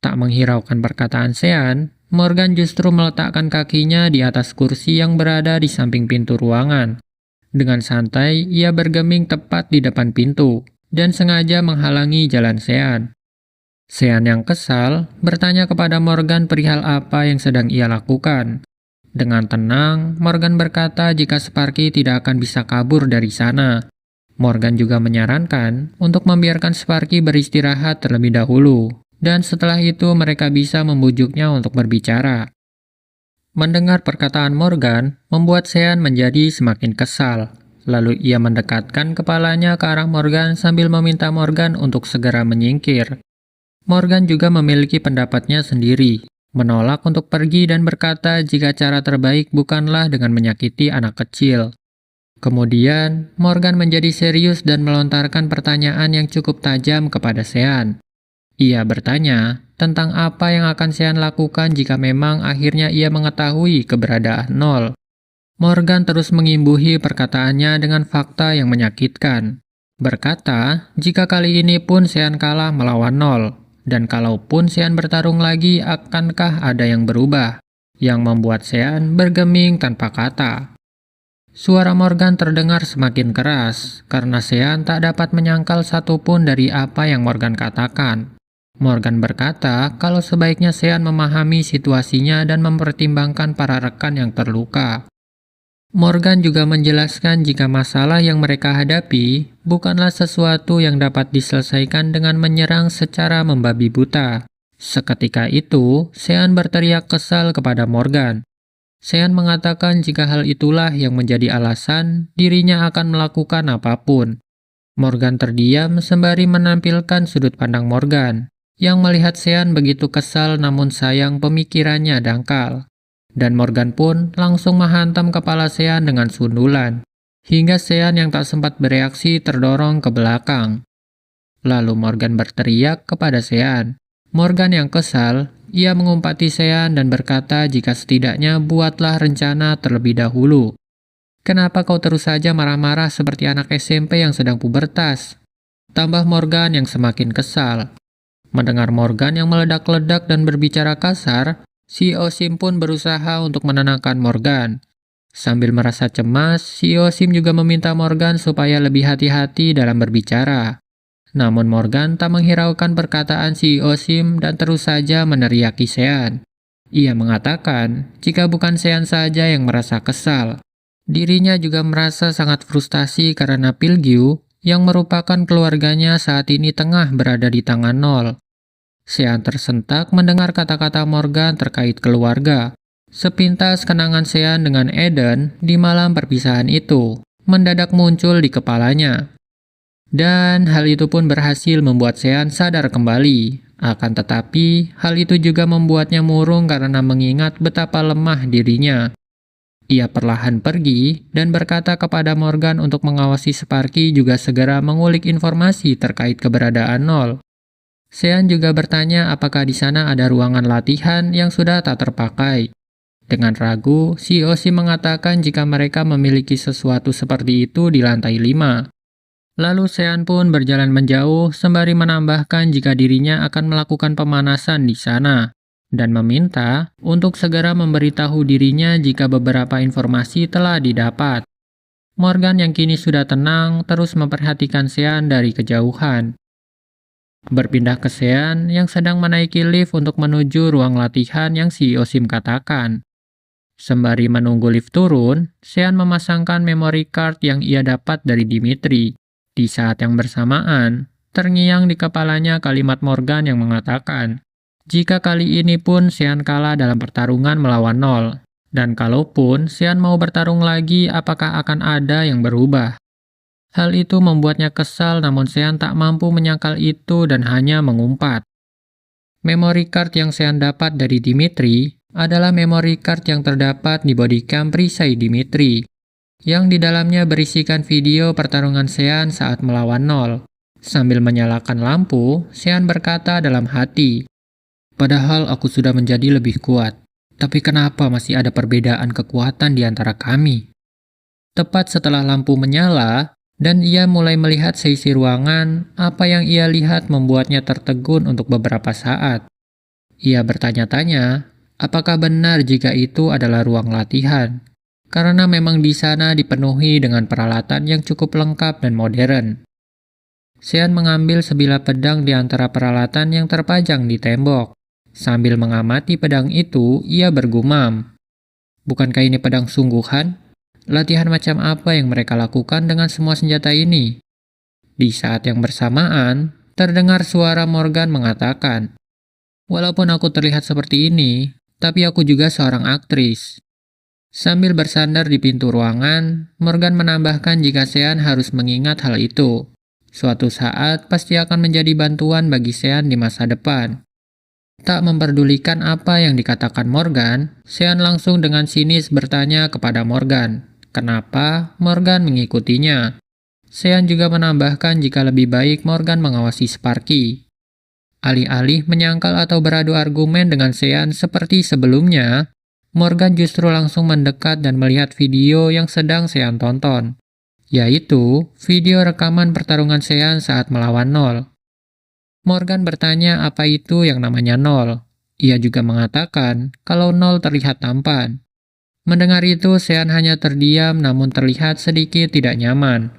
Tak menghiraukan perkataan Sean, Morgan justru meletakkan kakinya di atas kursi yang berada di samping pintu ruangan. Dengan santai, ia bergeming tepat di depan pintu, dan sengaja menghalangi jalan Sean. Sean yang kesal, bertanya kepada Morgan perihal apa yang sedang ia lakukan. Dengan tenang, Morgan berkata jika Sparky tidak akan bisa kabur dari sana. Morgan juga menyarankan untuk membiarkan Sparky beristirahat terlebih dahulu, dan setelah itu mereka bisa membujuknya untuk berbicara. Mendengar perkataan Morgan, membuat Sean menjadi semakin kesal. Lalu ia mendekatkan kepalanya ke arah Morgan sambil meminta Morgan untuk segera menyingkir. Morgan juga memiliki pendapatnya sendiri. Menolak untuk pergi dan berkata jika cara terbaik bukanlah dengan menyakiti anak kecil. Kemudian, Morgan menjadi serius dan melontarkan pertanyaan yang cukup tajam kepada Sean. Ia bertanya tentang apa yang akan Sean lakukan jika memang akhirnya ia mengetahui keberadaan Nol. Morgan terus mengimbuhi perkataannya dengan fakta yang menyakitkan. Berkata, jika kali ini pun Sean kalah melawan Nol, dan kalaupun Sean bertarung lagi, akankah ada yang berubah? Yang membuat Sean bergeming tanpa kata. Suara Morgan terdengar semakin keras, karena Sean tak dapat menyangkal satupun dari apa yang Morgan katakan. Morgan berkata kalau sebaiknya Sean memahami situasinya dan mempertimbangkan para rekan yang terluka. Morgan juga menjelaskan jika masalah yang mereka hadapi bukanlah sesuatu yang dapat diselesaikan dengan menyerang secara membabi buta. Seketika itu, Sean berteriak kesal kepada Morgan. Sean mengatakan jika hal itulah yang menjadi alasan dirinya akan melakukan apapun. Morgan terdiam sembari menampilkan sudut pandang Morgan, yang melihat Sean begitu kesal namun sayang pemikirannya dangkal. Dan Morgan pun langsung menghantam kepala Sean dengan sundulan, hingga Sean yang tak sempat bereaksi terdorong ke belakang. Lalu Morgan berteriak kepada Sean. Morgan yang kesal, ia mengumpati Sean dan berkata jika setidaknya buatlah rencana terlebih dahulu. "Kenapa kau terus saja marah-marah seperti anak SMP yang sedang pubertas?" Tambah Morgan yang semakin kesal. Mendengar Morgan yang meledak-ledak dan berbicara kasar, CEO Sim pun berusaha untuk menenangkan Morgan. Sambil merasa cemas, CEO Sim juga meminta Morgan supaya lebih hati-hati dalam berbicara. Namun Morgan tak menghiraukan perkataan CEO Sim dan terus saja meneriaki Sean. Ia mengatakan jika bukan Sean saja yang merasa kesal. Dirinya juga merasa sangat frustasi karena Pilgyu yang merupakan keluarganya saat ini tengah berada di tangan Nol. Sean tersentak mendengar kata-kata Morgan terkait keluarga. Sepintas kenangan Sean dengan Eden di malam perpisahan itu mendadak muncul di kepalanya. Dan hal itu pun berhasil membuat Sean sadar kembali. Akan tetapi, hal itu juga membuatnya murung karena mengingat betapa lemah dirinya. Ia perlahan pergi dan berkata kepada Morgan untuk mengawasi Sparky juga segera mengulik informasi terkait keberadaan Nol. Sean juga bertanya apakah di sana ada ruangan latihan yang sudah tak terpakai. Dengan ragu, si Osi mengatakan jika mereka memiliki sesuatu seperti itu di lantai 5. Lalu Sean pun berjalan menjauh sembari menambahkan jika dirinya akan melakukan pemanasan di sana dan meminta untuk segera memberitahu dirinya jika beberapa informasi telah didapat. Morgan yang kini sudah tenang terus memperhatikan Sean dari kejauhan. Berpindah ke Sean yang sedang menaiki lift untuk menuju ruang latihan yang si Osim katakan. Sembari menunggu lift turun, Sean memasangkan memory card yang ia dapat dari Dimitri. Di saat yang bersamaan, terngiang di kepalanya kalimat Morgan yang mengatakan, jika kali ini pun Sean kalah dalam pertarungan melawan Nol. Dan kalaupun Sean mau bertarung lagi, apakah akan ada yang berubah? Hal itu membuatnya kesal namun Sean tak mampu menyangkal itu dan hanya mengumpat. Memory card yang Sean dapat dari Dimitri adalah memory card yang terdapat di bodycam perisai Dimitri, yang di dalamnya berisikan video pertarungan Sean saat melawan Nol. Sambil menyalakan lampu, Sean berkata dalam hati, padahal aku sudah menjadi lebih kuat, tapi kenapa masih ada perbedaan kekuatan di antara kami? Tepat setelah lampu menyala, dan ia mulai melihat seisi ruangan, apa yang ia lihat membuatnya tertegun untuk beberapa saat. Ia bertanya-tanya, apakah benar jika itu adalah ruang latihan? Karena memang di sana dipenuhi dengan peralatan yang cukup lengkap dan modern. Sean mengambil sebilah pedang di antara peralatan yang terpajang di tembok. Sambil mengamati pedang itu, ia bergumam, bukankah ini pedang sungguhan? Latihan macam apa yang mereka lakukan dengan semua senjata ini? Di saat yang bersamaan, terdengar suara Morgan mengatakan, walaupun aku terlihat seperti ini, tapi aku juga seorang aktris. Sambil bersandar di pintu ruangan, Morgan menambahkan jika Sean harus mengingat hal itu. Suatu saat pasti akan menjadi bantuan bagi Sean di masa depan. Tak memperdulikan apa yang dikatakan Morgan, Sean langsung dengan sinis bertanya kepada Morgan, kenapa Morgan mengikutinya. Sean juga menambahkan jika lebih baik Morgan mengawasi Sparky. Alih-alih menyangkal atau beradu argumen dengan Sean seperti sebelumnya, Morgan justru langsung mendekat dan melihat video yang sedang Sean tonton, yaitu video rekaman pertarungan Sean saat melawan Nol. Morgan bertanya apa itu yang namanya Nol. Ia juga mengatakan kalau Nol terlihat tampan. Mendengar itu, Sean hanya terdiam namun terlihat sedikit tidak nyaman.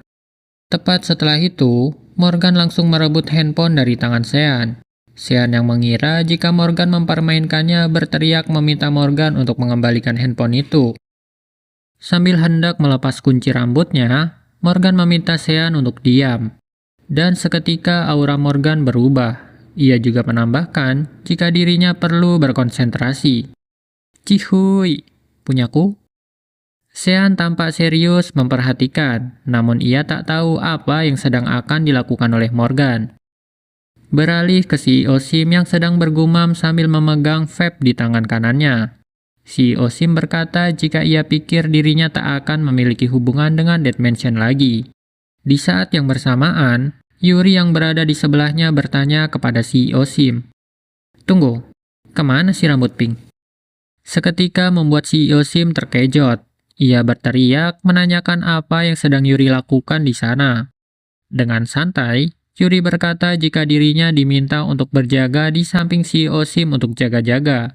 Tepat setelah itu, Morgan langsung merebut handphone dari tangan Sean. Sean yang mengira jika Morgan mempermainkannya berteriak meminta Morgan untuk mengembalikan handphone itu. Sambil hendak melepas kunci rambutnya, Morgan meminta Sean untuk diam. Dan seketika aura Morgan berubah. Ia juga menambahkan jika dirinya perlu berkonsentrasi. Cihuy, punyaku? Sean tampak serius memperhatikan, namun ia tak tahu apa yang sedang akan dilakukan oleh Morgan. Beralih ke CEO Sim yang sedang bergumam sambil memegang vape di tangan kanannya. CEO Sim berkata jika ia pikir dirinya tak akan memiliki hubungan dengan Dead Mansion lagi. Di saat yang bersamaan, Yuri yang berada di sebelahnya bertanya kepada CEO Sim, tunggu, kemana si rambut pink? Seketika membuat CEO Sim terkejut. Ia berteriak menanyakan apa yang sedang Yuri lakukan di sana. Dengan santai, Yuri berkata jika dirinya diminta untuk berjaga di samping CEO Sim untuk jaga-jaga.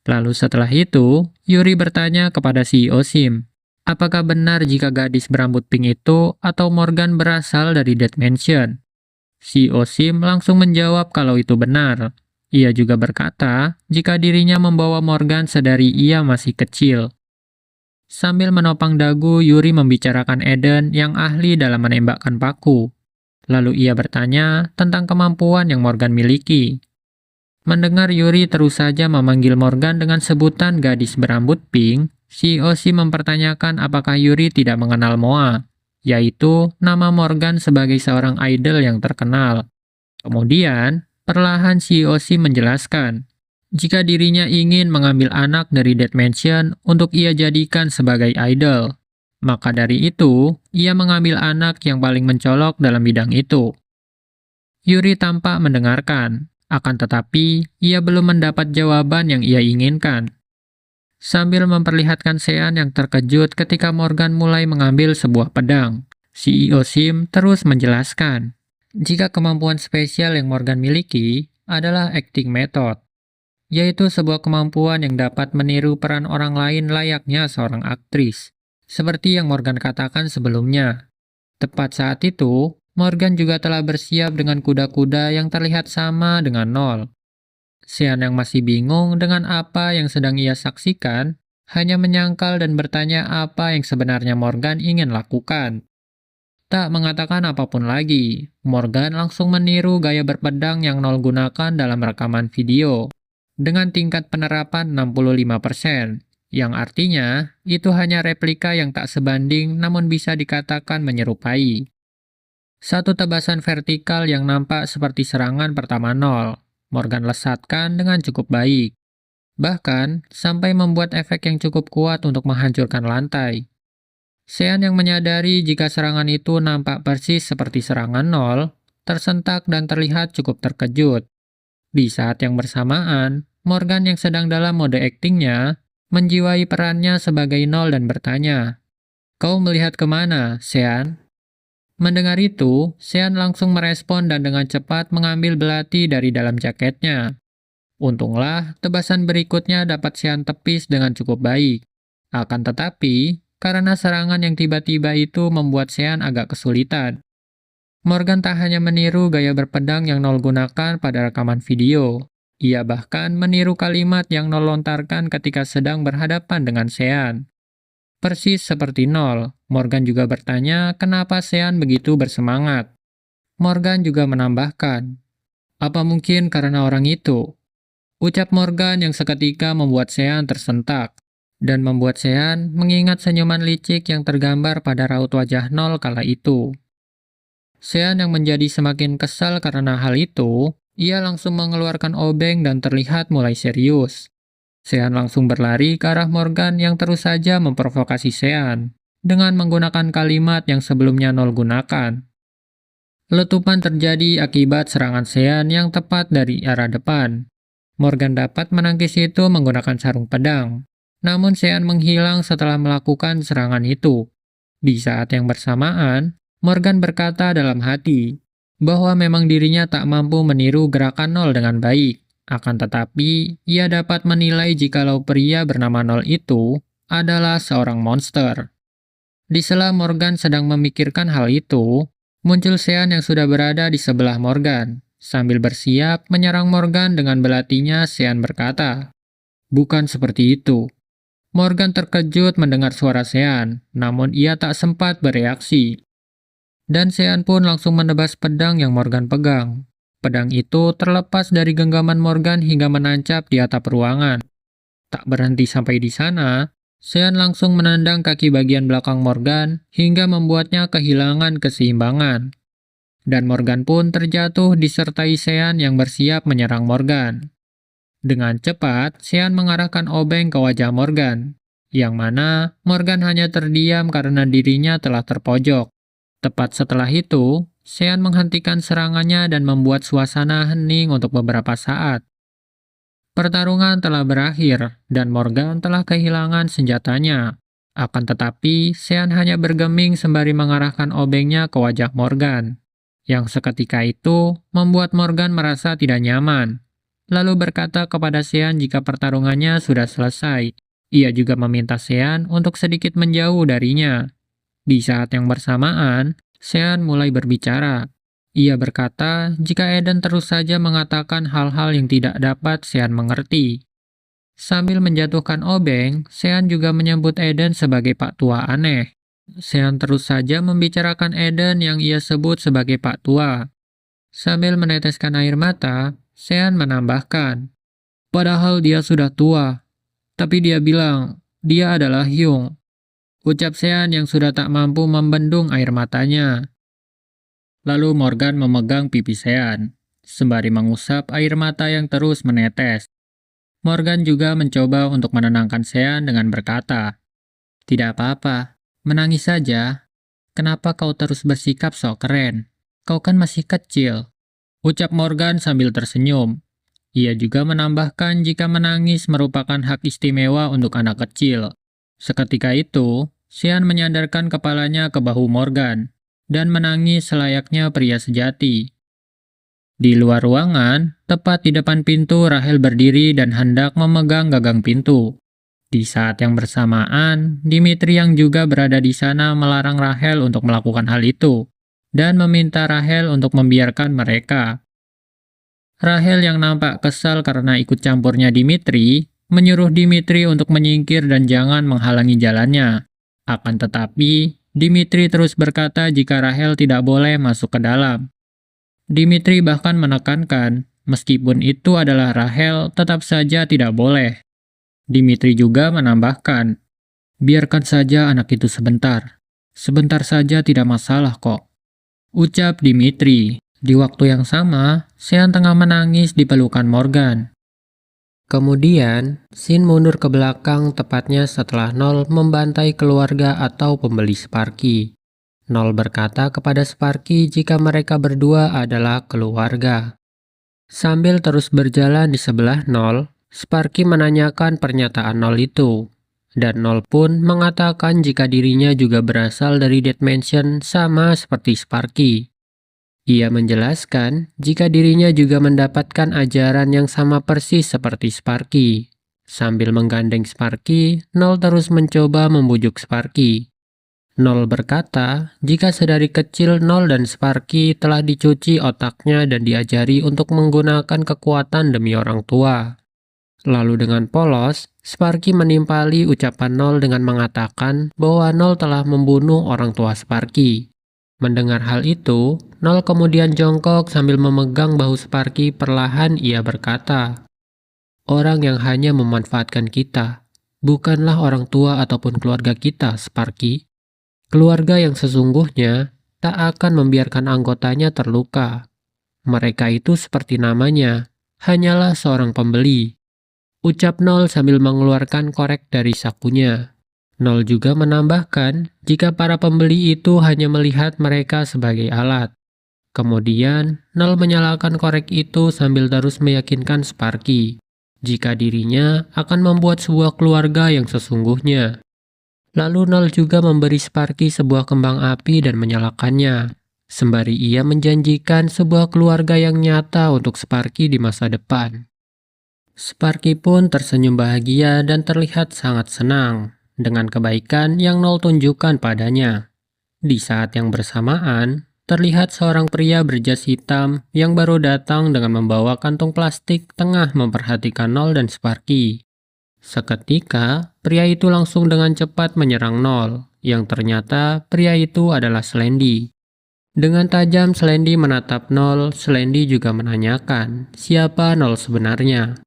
Lalu setelah itu, Yuri bertanya kepada CEO Sim, apakah benar jika gadis berambut pink itu atau Morgan berasal dari Dead Mansion? CEO Sim langsung menjawab kalau itu benar. Ia juga berkata jika dirinya membawa Morgan sedari ia masih kecil. Sambil menopang dagu, Yuri membicarakan Eden yang ahli dalam menembakkan paku. Lalu ia bertanya tentang kemampuan yang Morgan miliki. Mendengar Yuri terus saja memanggil Morgan dengan sebutan gadis berambut pink, si Oshi mempertanyakan apakah Yuri tidak mengenal Moa, yaitu nama Morgan sebagai seorang idol yang terkenal. Kemudian, perlahan si Oshi menjelaskan, jika dirinya ingin mengambil anak dari Dead Mansion untuk ia jadikan sebagai idol. Maka dari itu, ia mengambil anak yang paling mencolok dalam bidang itu. Yuri tampak mendengarkan, akan tetapi ia belum mendapat jawaban yang ia inginkan. Sambil memperlihatkan Sean yang terkejut ketika Morgan mulai mengambil sebuah pedang, CEO Sim terus menjelaskan, jika kemampuan spesial yang Morgan miliki adalah acting method, yaitu sebuah kemampuan yang dapat meniru peran orang lain layaknya seorang aktris, seperti yang Morgan katakan sebelumnya. Tepat saat itu, Morgan juga telah bersiap dengan kuda-kuda yang terlihat sama dengan nol. Sean yang masih bingung dengan apa yang sedang ia saksikan, hanya menyangkal dan bertanya apa yang sebenarnya Morgan ingin lakukan. Tak mengatakan apapun lagi, Morgan langsung meniru gaya berpedang yang nol gunakan dalam rekaman video, dengan tingkat penerapan 65%, yang artinya itu hanya replika yang tak sebanding namun bisa dikatakan menyerupai. Satu tebasan vertikal yang nampak seperti serangan pertama nol, Morgan lesatkan dengan cukup baik. Bahkan, sampai membuat efek yang cukup kuat untuk menghancurkan lantai. Sean yang menyadari jika serangan itu nampak persis seperti serangan nol, tersentak dan terlihat cukup terkejut. Di saat yang bersamaan, Morgan yang sedang dalam mode aktingnya, menjiwai perannya sebagai nol dan bertanya, "Kau melihat kemana, Sean?" Mendengar itu, Sean langsung merespon dan dengan cepat mengambil belati dari dalam jaketnya. Untunglah, tebasan berikutnya dapat Sean tepis dengan cukup baik. Akan tetapi, karena serangan yang tiba-tiba itu membuat Sean agak kesulitan. Morgan tak hanya meniru gaya berpedang yang nol gunakan pada rekaman video. Ia bahkan meniru kalimat yang nol lontarkan ketika sedang berhadapan dengan Sean. Persis seperti nol, Morgan juga bertanya kenapa Sean begitu bersemangat. Morgan juga menambahkan, "Apa mungkin karena orang itu?" Ucap Morgan yang seketika membuat Sean tersentak, dan membuat Sean mengingat senyuman licik yang tergambar pada raut wajah nol kala itu. Sean yang menjadi semakin kesal karena hal itu, ia langsung mengeluarkan obeng dan terlihat mulai serius. Sean langsung berlari ke arah Morgan yang terus saja memprovokasi Sean dengan menggunakan kalimat yang sebelumnya nol gunakan. Letupan terjadi akibat serangan Sean yang tepat dari arah depan. Morgan dapat menangkis itu menggunakan sarung pedang, namun Sean menghilang setelah melakukan serangan itu. Di saat yang bersamaan, Morgan berkata dalam hati bahwa memang dirinya tak mampu meniru gerakan nol dengan baik. Akan tetapi, ia dapat menilai jikalau pria bernama Nol itu adalah seorang monster. Di sela Morgan sedang memikirkan hal itu, muncul Sean yang sudah berada di sebelah Morgan. Sambil bersiap menyerang Morgan dengan belatinya, Sean berkata, "Bukan seperti itu." Morgan terkejut mendengar suara Sean, namun ia tak sempat bereaksi. Dan Sean pun langsung menebas pedang yang Morgan pegang. Pedang itu terlepas dari genggaman Morgan hingga menancap di atap ruangan. Tak berhenti sampai di sana, Sean langsung menendang kaki bagian belakang Morgan hingga membuatnya kehilangan keseimbangan. Dan Morgan pun terjatuh disertai Sean yang bersiap menyerang Morgan. Dengan cepat, Sean mengarahkan obeng ke wajah Morgan, yang mana Morgan hanya terdiam karena dirinya telah terpojok. Tepat setelah itu, Sean menghentikan serangannya dan membuat suasana hening untuk beberapa saat. Pertarungan telah berakhir, dan Morgan telah kehilangan senjatanya. Akan tetapi, Sean hanya bergeming sembari mengarahkan obengnya ke wajah Morgan, yang seketika itu membuat Morgan merasa tidak nyaman. Lalu berkata kepada Sean jika pertarungannya sudah selesai. Ia juga meminta Sean untuk sedikit menjauh darinya. Di saat yang bersamaan, Sean mulai berbicara. Ia berkata jika Eden terus saja mengatakan hal-hal yang tidak dapat Sean mengerti. Sambil menjatuhkan obeng, Sean juga menyebut Eden sebagai Pak Tua aneh. Sean terus saja membicarakan Eden yang ia sebut sebagai Pak Tua. Sambil meneteskan air mata, Sean menambahkan, padahal dia sudah tua. Tapi dia bilang, dia adalah Hyung. Ucap Sean yang sudah tak mampu membendung air matanya. Lalu Morgan memegang pipi Sean, sembari mengusap air mata yang terus menetes. Morgan juga mencoba untuk menenangkan Sean dengan berkata, tidak apa-apa, menangis saja. Kenapa kau terus bersikap sok keren? Kau kan masih kecil. Ucap Morgan sambil tersenyum. Ia juga menambahkan jika menangis merupakan hak istimewa untuk anak kecil. Seketika itu, Sean menyandarkan kepalanya ke bahu Morgan dan menangis selayaknya pria sejati. Di luar ruangan, tepat di depan pintu, Rachel berdiri dan hendak memegang gagang pintu. Di saat yang bersamaan, Dimitri yang juga berada di sana melarang Rachel untuk melakukan hal itu dan meminta Rachel untuk membiarkan mereka. Rachel yang nampak kesal karena ikut campurnya Dimitri, menyuruh Dimitri untuk menyingkir dan jangan menghalangi jalannya. Akan tetapi, Dimitri terus berkata jika Rachel tidak boleh masuk ke dalam. Dimitri bahkan menekankan, meskipun itu adalah Rachel, tetap saja tidak boleh. Dimitri juga menambahkan, biarkan saja anak itu sebentar. Sebentar saja tidak masalah kok. Ucap Dimitri. Di waktu yang sama, Sean tengah menangis di pelukan Morgan. Kemudian, Shin mundur ke belakang tepatnya setelah Nol membantai keluarga atau pembeli Sparky. Nol berkata kepada Sparky jika mereka berdua adalah keluarga. Sambil terus berjalan di sebelah Nol, Sparky menanyakan pernyataan Nol itu. Dan Nol pun mengatakan jika dirinya juga berasal dari Dead Mansion sama seperti Sparky. Ia menjelaskan jika dirinya juga mendapatkan ajaran yang sama persis seperti Sparky. Sambil menggandeng Sparky, Nol terus mencoba membujuk Sparky. Nol berkata jika sedari kecil Nol dan Sparky telah dicuci otaknya dan diajari untuk menggunakan kekuatan demi orang tua. Lalu dengan polos, Sparky menimpali ucapan Nol dengan mengatakan bahwa Nol telah membunuh orang tua Sparky. Mendengar hal itu, Nol kemudian jongkok sambil memegang bahu Sparky. Perlahan ia berkata, orang yang hanya memanfaatkan kita, bukanlah orang tua ataupun keluarga kita, Sparky. Keluarga yang sesungguhnya tak akan membiarkan anggotanya terluka. Mereka itu seperti namanya, hanyalah seorang pembeli. Ucap Nol sambil mengeluarkan korek dari sakunya. Nol juga menambahkan jika para pembeli itu hanya melihat mereka sebagai alat. Kemudian, Nol menyalakan korek itu sambil terus meyakinkan Sparky jika dirinya akan membuat sebuah keluarga yang sesungguhnya. Lalu Nol juga memberi Sparky sebuah kembang api dan menyalakannya, sembari ia menjanjikan sebuah keluarga yang nyata untuk Sparky di masa depan. Sparky pun tersenyum bahagia dan terlihat sangat senang dengan kebaikan yang Nol tunjukkan padanya. Di saat yang bersamaan, terlihat seorang pria berjas hitam yang baru datang dengan membawa kantung plastik tengah memperhatikan Nol dan Sparky. Seketika, pria itu langsung dengan cepat menyerang Nol, yang ternyata pria itu adalah Slendy. Dengan tajam Slendy menatap Nol, Slendy juga menanyakan siapa Nol sebenarnya.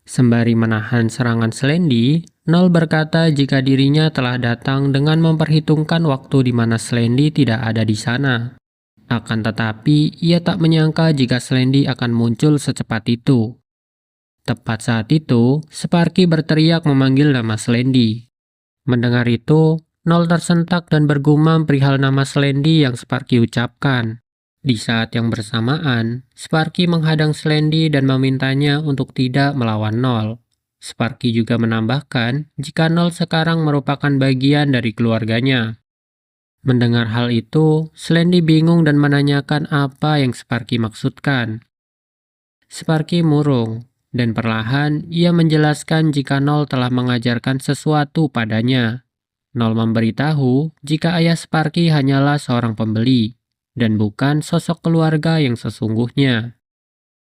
Sembari menahan serangan Slendy, Nol berkata jika dirinya telah datang dengan memperhitungkan waktu di mana Slendy tidak ada di sana. Akan tetapi, ia tak menyangka jika Slendy akan muncul secepat itu. Tepat saat itu, Sparky berteriak memanggil nama Slendy. Mendengar itu, Nol tersentak dan bergumam perihal nama Slendy yang Sparky ucapkan. Di saat yang bersamaan, Sparky menghadang Slendy dan memintanya untuk tidak melawan Nol. Sparky juga menambahkan jika Nol sekarang merupakan bagian dari keluarganya. Mendengar hal itu, Slendy bingung dan menanyakan apa yang Sparky maksudkan. Sparky murung. Dan perlahan ia menjelaskan jika Nol telah mengajarkan sesuatu padanya. Nol memberitahu jika ayah Sparky hanyalah seorang pembeli dan bukan sosok keluarga yang sesungguhnya.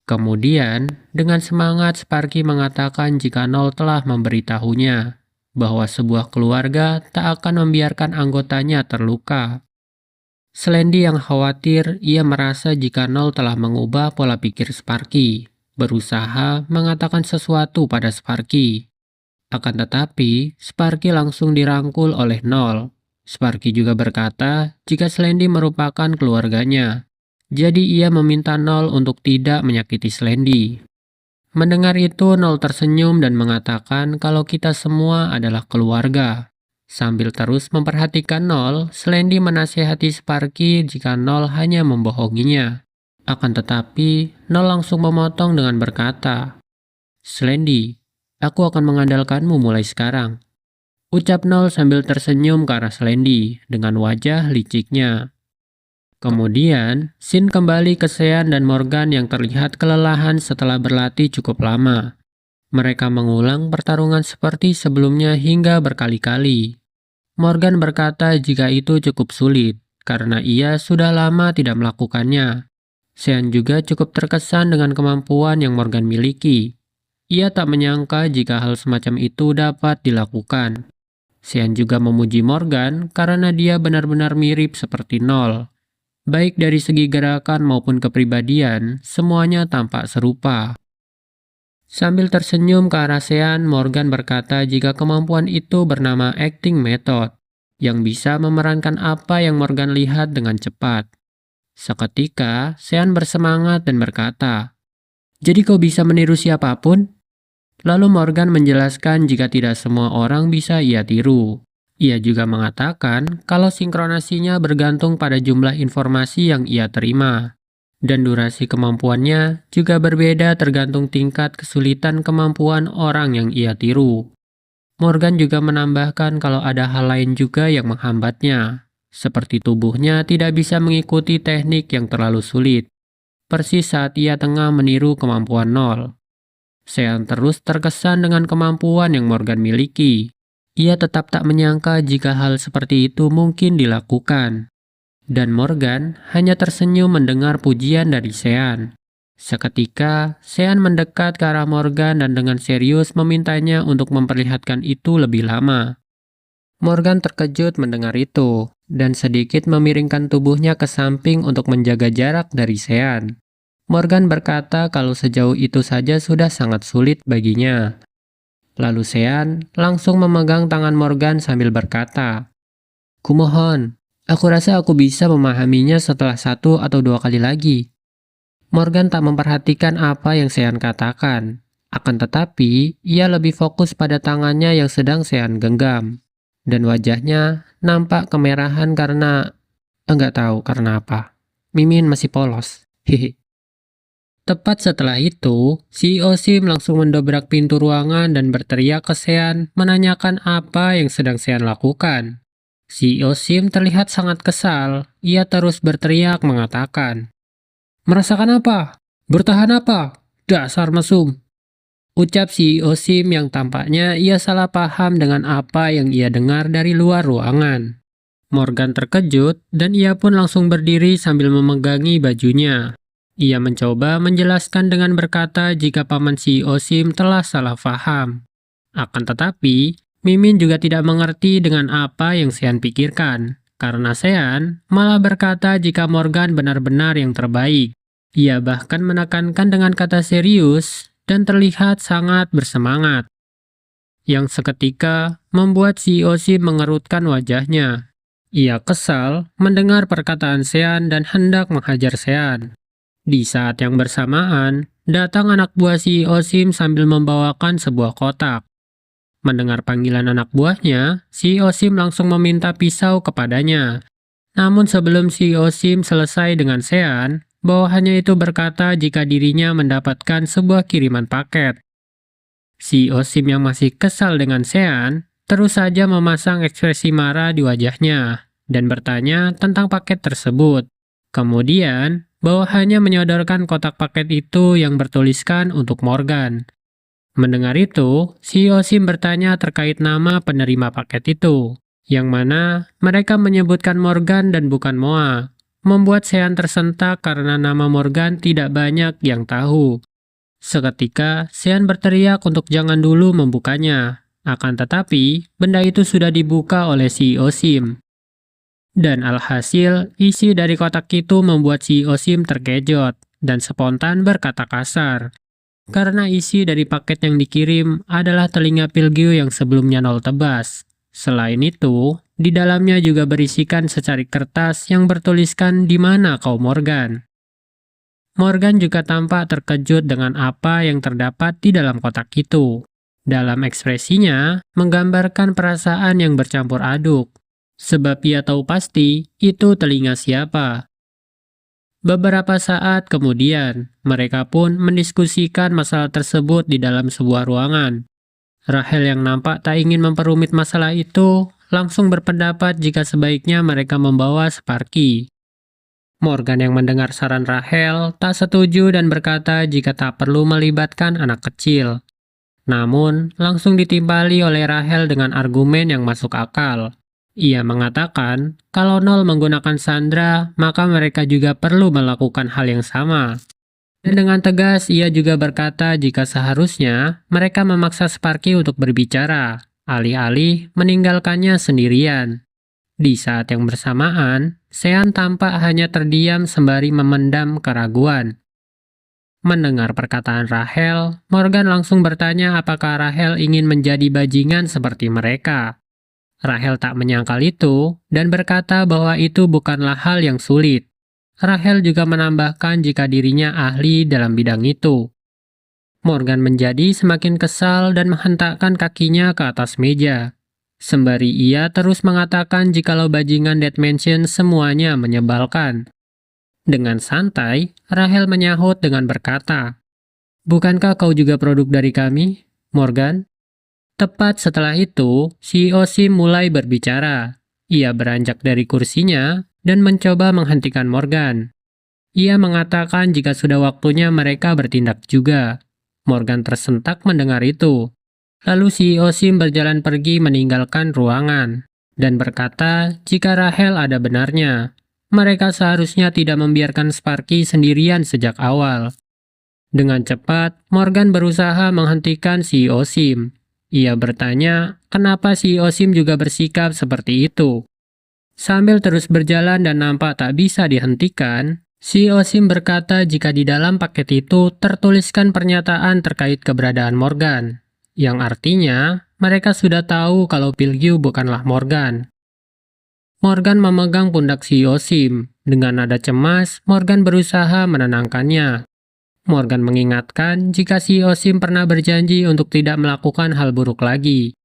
Kemudian, dengan semangat Sparky mengatakan jika Nol telah memberitahunya bahwa sebuah keluarga tak akan membiarkan anggotanya terluka. Slendy yang khawatir, ia merasa jika Nol telah mengubah pola pikir Sparky, berusaha mengatakan sesuatu pada Sparky. Akan tetapi, Sparky langsung dirangkul oleh Nol. Sparky juga berkata jika Slendy merupakan keluarganya. Jadi ia meminta Nol untuk tidak menyakiti Slendy. Mendengar itu, Nol tersenyum dan mengatakan kalau kita semua adalah keluarga. Sambil terus memperhatikan Nol, Slendy menasihati Sparky jika Nol hanya membohonginya. Akan tetapi, Nol langsung memotong dengan berkata, "Slendy, aku akan mengandalkanmu mulai sekarang." Ucap Nol sambil tersenyum ke arah Slendy dengan wajah liciknya. Kemudian, Shin kembali ke Sean dan Morgan yang terlihat kelelahan setelah berlatih cukup lama. Mereka mengulang pertarungan seperti sebelumnya hingga berkali-kali. Morgan berkata jika itu cukup sulit, karena ia sudah lama tidak melakukannya. Sean juga cukup terkesan dengan kemampuan yang Morgan miliki. Ia tak menyangka jika hal semacam itu dapat dilakukan. Sean juga memuji Morgan karena dia benar-benar mirip seperti Nol. Baik dari segi gerakan maupun kepribadian, semuanya tampak serupa. Sambil tersenyum ke arah Sean, Morgan berkata jika kemampuan itu bernama acting method, yang bisa memerankan apa yang Morgan lihat dengan cepat. Seketika, Sean bersemangat dan berkata, "Jadi kau bisa meniru siapapun?" Lalu Morgan menjelaskan jika tidak semua orang bisa ia tiru. Ia juga mengatakan kalau sinkronasinya bergantung pada jumlah informasi yang ia terima. Dan durasi kemampuannya juga berbeda tergantung tingkat kesulitan kemampuan orang yang ia tiru. Morgan juga menambahkan kalau ada hal lain juga yang menghambatnya, seperti tubuhnya tidak bisa mengikuti teknik yang terlalu sulit, persis saat ia tengah meniru kemampuan Nol. Sean terus terkesan dengan kemampuan yang Morgan miliki. Ia tetap tak menyangka jika hal seperti itu mungkin dilakukan. Dan Morgan hanya tersenyum mendengar pujian dari Sean. Seketika, Sean mendekat ke arah Morgan dan dengan serius memintanya untuk memperlihatkan itu lebih lama. Morgan terkejut mendengar itu, dan sedikit memiringkan tubuhnya ke samping untuk menjaga jarak dari Sean. Morgan berkata kalau sejauh itu saja sudah sangat sulit baginya. Lalu Sean langsung memegang tangan Morgan sambil berkata, "Kumohon, aku rasa aku bisa memahaminya setelah 1 atau 2 kali lagi." Morgan tak memperhatikan apa yang Sean katakan. Akan tetapi, ia lebih fokus pada tangannya yang sedang Sean genggam. Dan wajahnya nampak kemerahan karena... enggak tahu karena apa. Mimin masih polos. Hehe. Tepat setelah itu, CEO Sim langsung mendobrak pintu ruangan dan berteriak ke Sean menanyakan apa yang sedang Sean lakukan. CEO Sim terlihat sangat kesal. Ia terus berteriak mengatakan, "Merasakan apa? Bertahan apa? Dasar mesum." Ucap CEO Sim yang tampaknya ia salah paham dengan apa yang ia dengar dari luar ruangan. Morgan terkejut dan ia pun langsung berdiri sambil memegangi bajunya. Ia mencoba menjelaskan dengan berkata jika paman CEO Sim telah salah paham. Akan tetapi, Mimin juga tidak mengerti dengan apa yang Sean pikirkan, karena Sean malah berkata jika Morgan benar-benar yang terbaik. Ia bahkan menekankan dengan kata serius dan terlihat sangat bersemangat. Yang seketika membuat CEO Sim mengerutkan wajahnya. Ia kesal mendengar perkataan Sean dan hendak menghajar Sean. Di saat yang bersamaan, datang anak buah CEO Sim sambil membawakan sebuah kotak. Mendengar panggilan anak buahnya, CEO Sim langsung meminta pisau kepadanya. Namun sebelum CEO Sim selesai dengan Sean, bawahannya itu berkata jika dirinya mendapatkan sebuah kiriman paket. CEO Sim yang masih kesal dengan Sean, terus saja memasang ekspresi marah di wajahnya, dan bertanya tentang paket tersebut. Kemudian, bawahannya menyodorkan kotak paket itu yang bertuliskan untuk Morgan. Mendengar itu, CEO Sim bertanya terkait nama penerima paket itu, yang mana mereka menyebutkan Morgan dan bukan Moa, membuat Sean tersentak karena nama Morgan tidak banyak yang tahu. Seketika, Sean berteriak untuk jangan dulu membukanya, akan tetapi benda itu sudah dibuka oleh CEO Sim. Dan alhasil, isi dari kotak itu membuat si Osim terkejut dan spontan berkata kasar. Karena isi dari paket yang dikirim adalah telinga Pilgyu yang sebelumnya nol tebas. Selain itu, di dalamnya juga berisikan secari kertas yang bertuliskan "Di mana kau Morgan?". Morgan juga tampak terkejut dengan apa yang terdapat di dalam kotak itu. Dalam ekspresinya, menggambarkan perasaan yang bercampur aduk. Sebab ia tahu pasti itu telinga siapa. Beberapa saat kemudian, mereka pun mendiskusikan masalah tersebut di dalam sebuah ruangan. Rachel yang nampak tak ingin memperumit masalah itu, langsung berpendapat jika sebaiknya mereka membawa Sparky. Morgan yang mendengar saran Rachel tak setuju dan berkata jika tak perlu melibatkan anak kecil. Namun, langsung ditimpali oleh Rachel dengan argumen yang masuk akal. Ia mengatakan, kalau Nol menggunakan Sandra, maka mereka juga perlu melakukan hal yang sama. Dan dengan tegas, ia juga berkata jika seharusnya mereka memaksa Sparky untuk berbicara, alih-alih meninggalkannya sendirian. Di saat yang bersamaan, Sean tampak hanya terdiam sembari memendam keraguan. Mendengar perkataan Rachel, Morgan langsung bertanya apakah Rachel ingin menjadi bajingan seperti mereka. Rachel tak menyangkal itu dan berkata bahwa itu bukanlah hal yang sulit. Rachel juga menambahkan jika dirinya ahli dalam bidang itu. Morgan menjadi semakin kesal dan menghentakkan kakinya ke atas meja. Sembari ia terus mengatakan jikalau bajingan Dead Mansion semuanya menyebalkan. Dengan santai, Rachel menyahut dengan berkata, "Bukankah kau juga produk dari kami, Morgan?" Tepat setelah itu, si Osim mulai berbicara. Ia beranjak dari kursinya dan mencoba menghentikan Morgan. Ia mengatakan jika sudah waktunya mereka bertindak juga. Morgan tersentak mendengar itu. Lalu si Osim berjalan pergi meninggalkan ruangan dan berkata jika Rachel ada benarnya. Mereka seharusnya tidak membiarkan Sparky sendirian sejak awal. Dengan cepat, Morgan berusaha menghentikan si Osim. Ia bertanya kenapa si Osim juga bersikap seperti itu. Sambil terus berjalan dan nampak tak bisa dihentikan, si Osim berkata jika di dalam paket itu tertuliskan pernyataan terkait keberadaan Morgan, yang artinya mereka sudah tahu kalau Pilgyu bukanlah Morgan. Morgan memegang pundak si Osim. Dengan nada cemas, Morgan berusaha menenangkannya. Morgan mengingatkan jika si Osim pernah berjanji untuk tidak melakukan hal buruk lagi.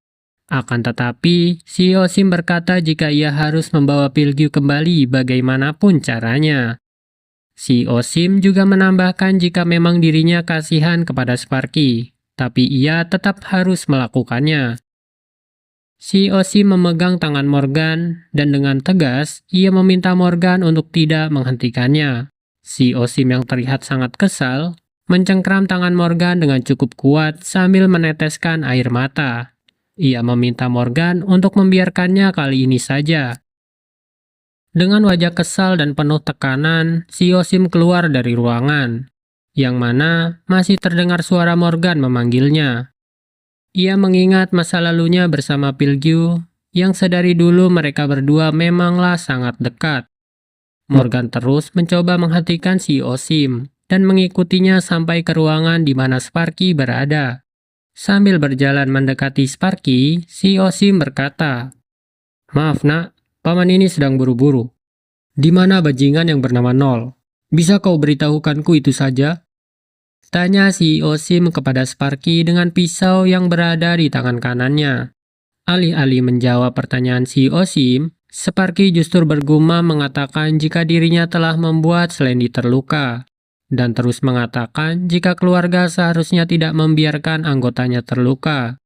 Akan tetapi, si Osim berkata jika ia harus membawa Pilgyu kembali bagaimanapun caranya. Si Osim juga menambahkan jika memang dirinya kasihan kepada Sparky, tapi ia tetap harus melakukannya. Si Osim memegang tangan Morgan dan dengan tegas ia meminta Morgan untuk tidak menghentikannya. Si Osim yang terlihat sangat kesal mencengkram tangan Morgan dengan cukup kuat sambil meneteskan air mata. Ia meminta Morgan untuk membiarkannya kali ini saja. Dengan wajah kesal dan penuh tekanan, si Osim keluar dari ruangan, yang mana masih terdengar suara Morgan memanggilnya. Ia mengingat masa lalunya bersama Pilgyu, yang sedari dulu mereka berdua memanglah sangat dekat. Morgan terus mencoba menghentikan si Osim dan mengikutinya sampai ke ruangan di mana Sparky berada. Sambil berjalan mendekati Sparky, si Osim berkata, "Maaf nak, paman ini sedang buru-buru. Di mana bajingan yang bernama Nol? Bisa kau beritahukanku itu saja?" Tanya si Osim kepada Sparky dengan pisau yang berada di tangan kanannya. Alih-alih menjawab pertanyaan si Osim, Sparky justru bergumam mengatakan jika dirinya telah membuat Slendy terluka, dan terus mengatakan jika keluarga seharusnya tidak membiarkan anggotanya terluka.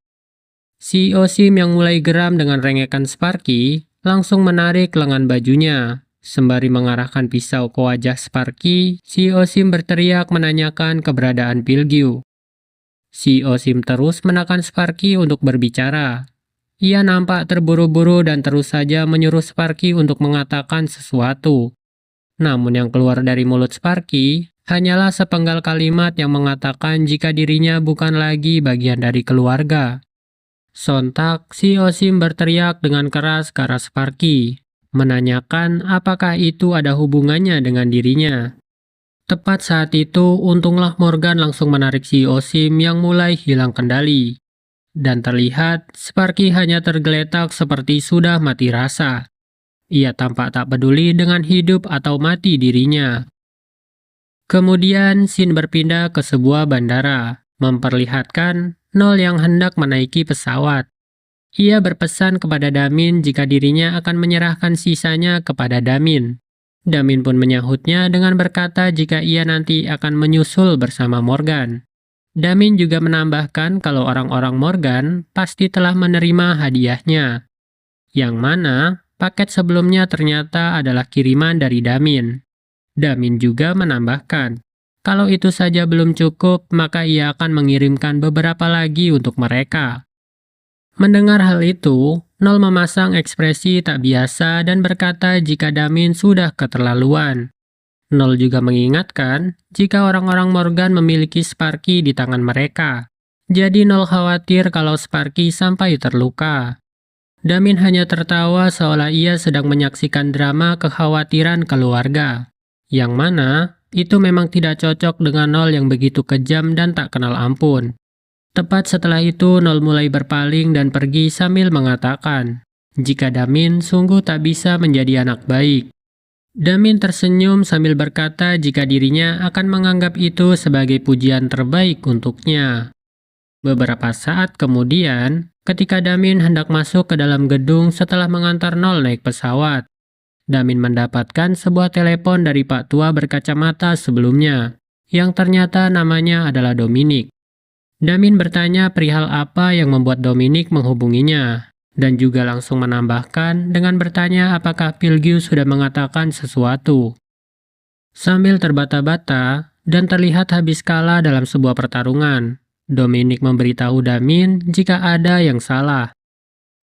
Si Osim yang mulai geram dengan rengekan Sparky, langsung menarik lengan bajunya. Sembari mengarahkan pisau ke wajah Sparky, si Osim berteriak menanyakan keberadaan Pilgyu. Si Osim terus menekan Sparky untuk berbicara. Ia nampak terburu-buru dan terus saja menyuruh Sparky untuk mengatakan sesuatu. Namun yang keluar dari mulut Sparky hanyalah sepenggal kalimat yang mengatakan jika dirinya bukan lagi bagian dari keluarga. Sontak, si Osim berteriak dengan keras ke arah Sparky. menanyakan apakah itu ada hubungannya dengan dirinya. Tepat saat itu, untunglah Morgan langsung menarik si Osim yang mulai hilang kendali. Dan terlihat, Sparky hanya tergeletak seperti sudah mati rasa. Ia tampak tak peduli dengan hidup atau mati dirinya. Kemudian, scene berpindah ke sebuah bandara, memperlihatkan Nol yang hendak menaiki pesawat. Ia berpesan kepada Damin jika dirinya akan menyerahkan sisanya kepada Damin. Damin pun menyahutnya dengan berkata jika ia nanti akan menyusul bersama Morgan. Damin juga menambahkan kalau orang-orang Morgan pasti telah menerima hadiahnya. Yang mana paket sebelumnya ternyata adalah kiriman dari Damin. Damin juga menambahkan, kalau itu saja belum cukup maka ia akan mengirimkan beberapa lagi untuk mereka. Mendengar hal itu, Nol memasang ekspresi tak biasa dan berkata jika Damin sudah keterlaluan. Nol juga mengingatkan jika orang-orang Morgan memiliki Sparky di tangan mereka. Jadi Nol khawatir kalau Sparky sampai terluka. Damin hanya tertawa seolah ia sedang menyaksikan drama kekhawatiran keluarga. Yang mana, itu memang tidak cocok dengan Nol yang begitu kejam dan tak kenal ampun. Tepat setelah itu, Nol mulai berpaling dan pergi sambil mengatakan, jika Damin sungguh tak bisa menjadi anak baik. Damin tersenyum sambil berkata jika dirinya akan menganggap itu sebagai pujian terbaik untuknya. Beberapa saat kemudian, ketika Damin hendak masuk ke dalam gedung setelah mengantar Nol naik pesawat, Damin mendapatkan sebuah telepon dari Pak Tua berkacamata sebelumnya, yang ternyata namanya adalah Dominic. Damin bertanya perihal apa yang membuat Dominic menghubunginya, dan juga langsung menambahkan dengan bertanya apakah Pilgiu sudah mengatakan sesuatu. Sambil terbata-bata dan terlihat habis kalah dalam sebuah pertarungan, Dominic memberitahu Damin jika ada yang salah.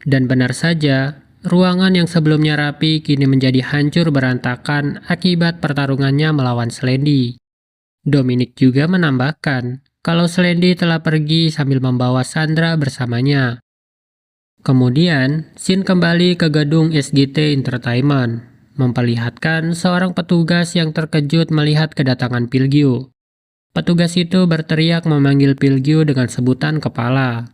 Dan benar saja, ruangan yang sebelumnya rapi kini menjadi hancur berantakan akibat pertarungannya melawan Slendy. Dominic juga menambahkan kalau Slendy telah pergi sambil membawa Sandra bersamanya. Kemudian, scene kembali ke gedung SGT Entertainment, memperlihatkan seorang petugas yang terkejut melihat kedatangan Pilgiu. Petugas itu berteriak memanggil Pilgiu dengan sebutan kepala.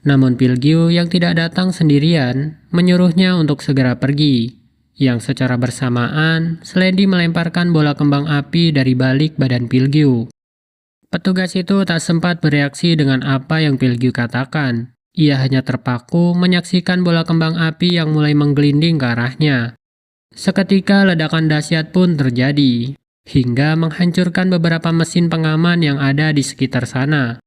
Namun Pilgiu yang tidak datang sendirian, menyuruhnya untuk segera pergi. Yang secara bersamaan, Slendy melemparkan bola kembang api dari balik badan Pilgiu. Petugas itu tak sempat bereaksi dengan apa yang Pilgiu katakan. Ia hanya terpaku menyaksikan bola kembang api yang mulai menggelinding ke arahnya. Seketika ledakan dahsyat pun terjadi, hingga menghancurkan beberapa mesin pengaman yang ada di sekitar sana.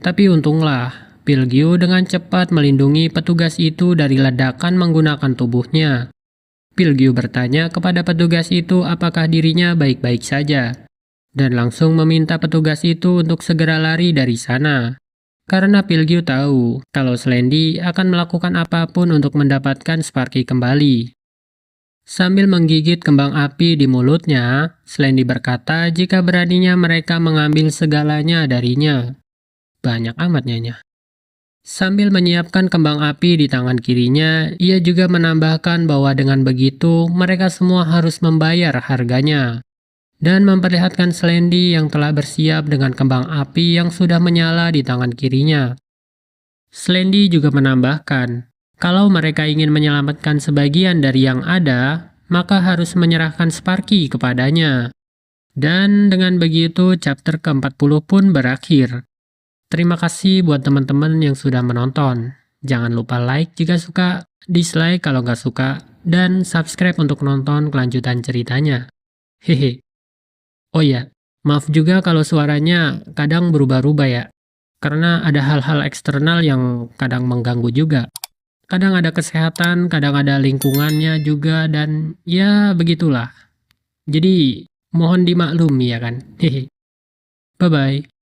Tapi untunglah, Pilgiu dengan cepat melindungi petugas itu dari ledakan menggunakan tubuhnya. Pilgiu bertanya kepada petugas itu apakah dirinya baik-baik saja, dan langsung meminta petugas itu untuk segera lari dari sana. Karena Pilgiu tahu kalau Slendy akan melakukan apapun untuk mendapatkan Sparky kembali. Sambil menggigit kembang api di mulutnya, Slendy berkata jika beraninya mereka mengambil segalanya darinya. Banyak amat nyonya. Sambil menyiapkan kembang api di tangan kirinya, ia juga menambahkan bahwa dengan begitu mereka semua harus membayar harganya. Dan memperlihatkan Slendy yang telah bersiap dengan kembang api yang sudah menyala di tangan kirinya. Slendy juga menambahkan, kalau mereka ingin menyelamatkan sebagian dari yang ada, maka harus menyerahkan Sparky kepadanya. Dan dengan begitu chapter ke-40 pun berakhir. Terima kasih buat teman-teman yang sudah menonton. Jangan lupa like jika suka, dislike kalau nggak suka, dan subscribe untuk nonton kelanjutan ceritanya. Hehe. Oh ya, maaf juga kalau suaranya kadang berubah-ubah ya. Karena ada hal-hal eksternal yang kadang mengganggu juga. Kadang ada kesehatan, kadang ada lingkungannya juga, dan ya begitulah. Jadi, mohon dimaklumi ya kan. Hehe. Bye-bye.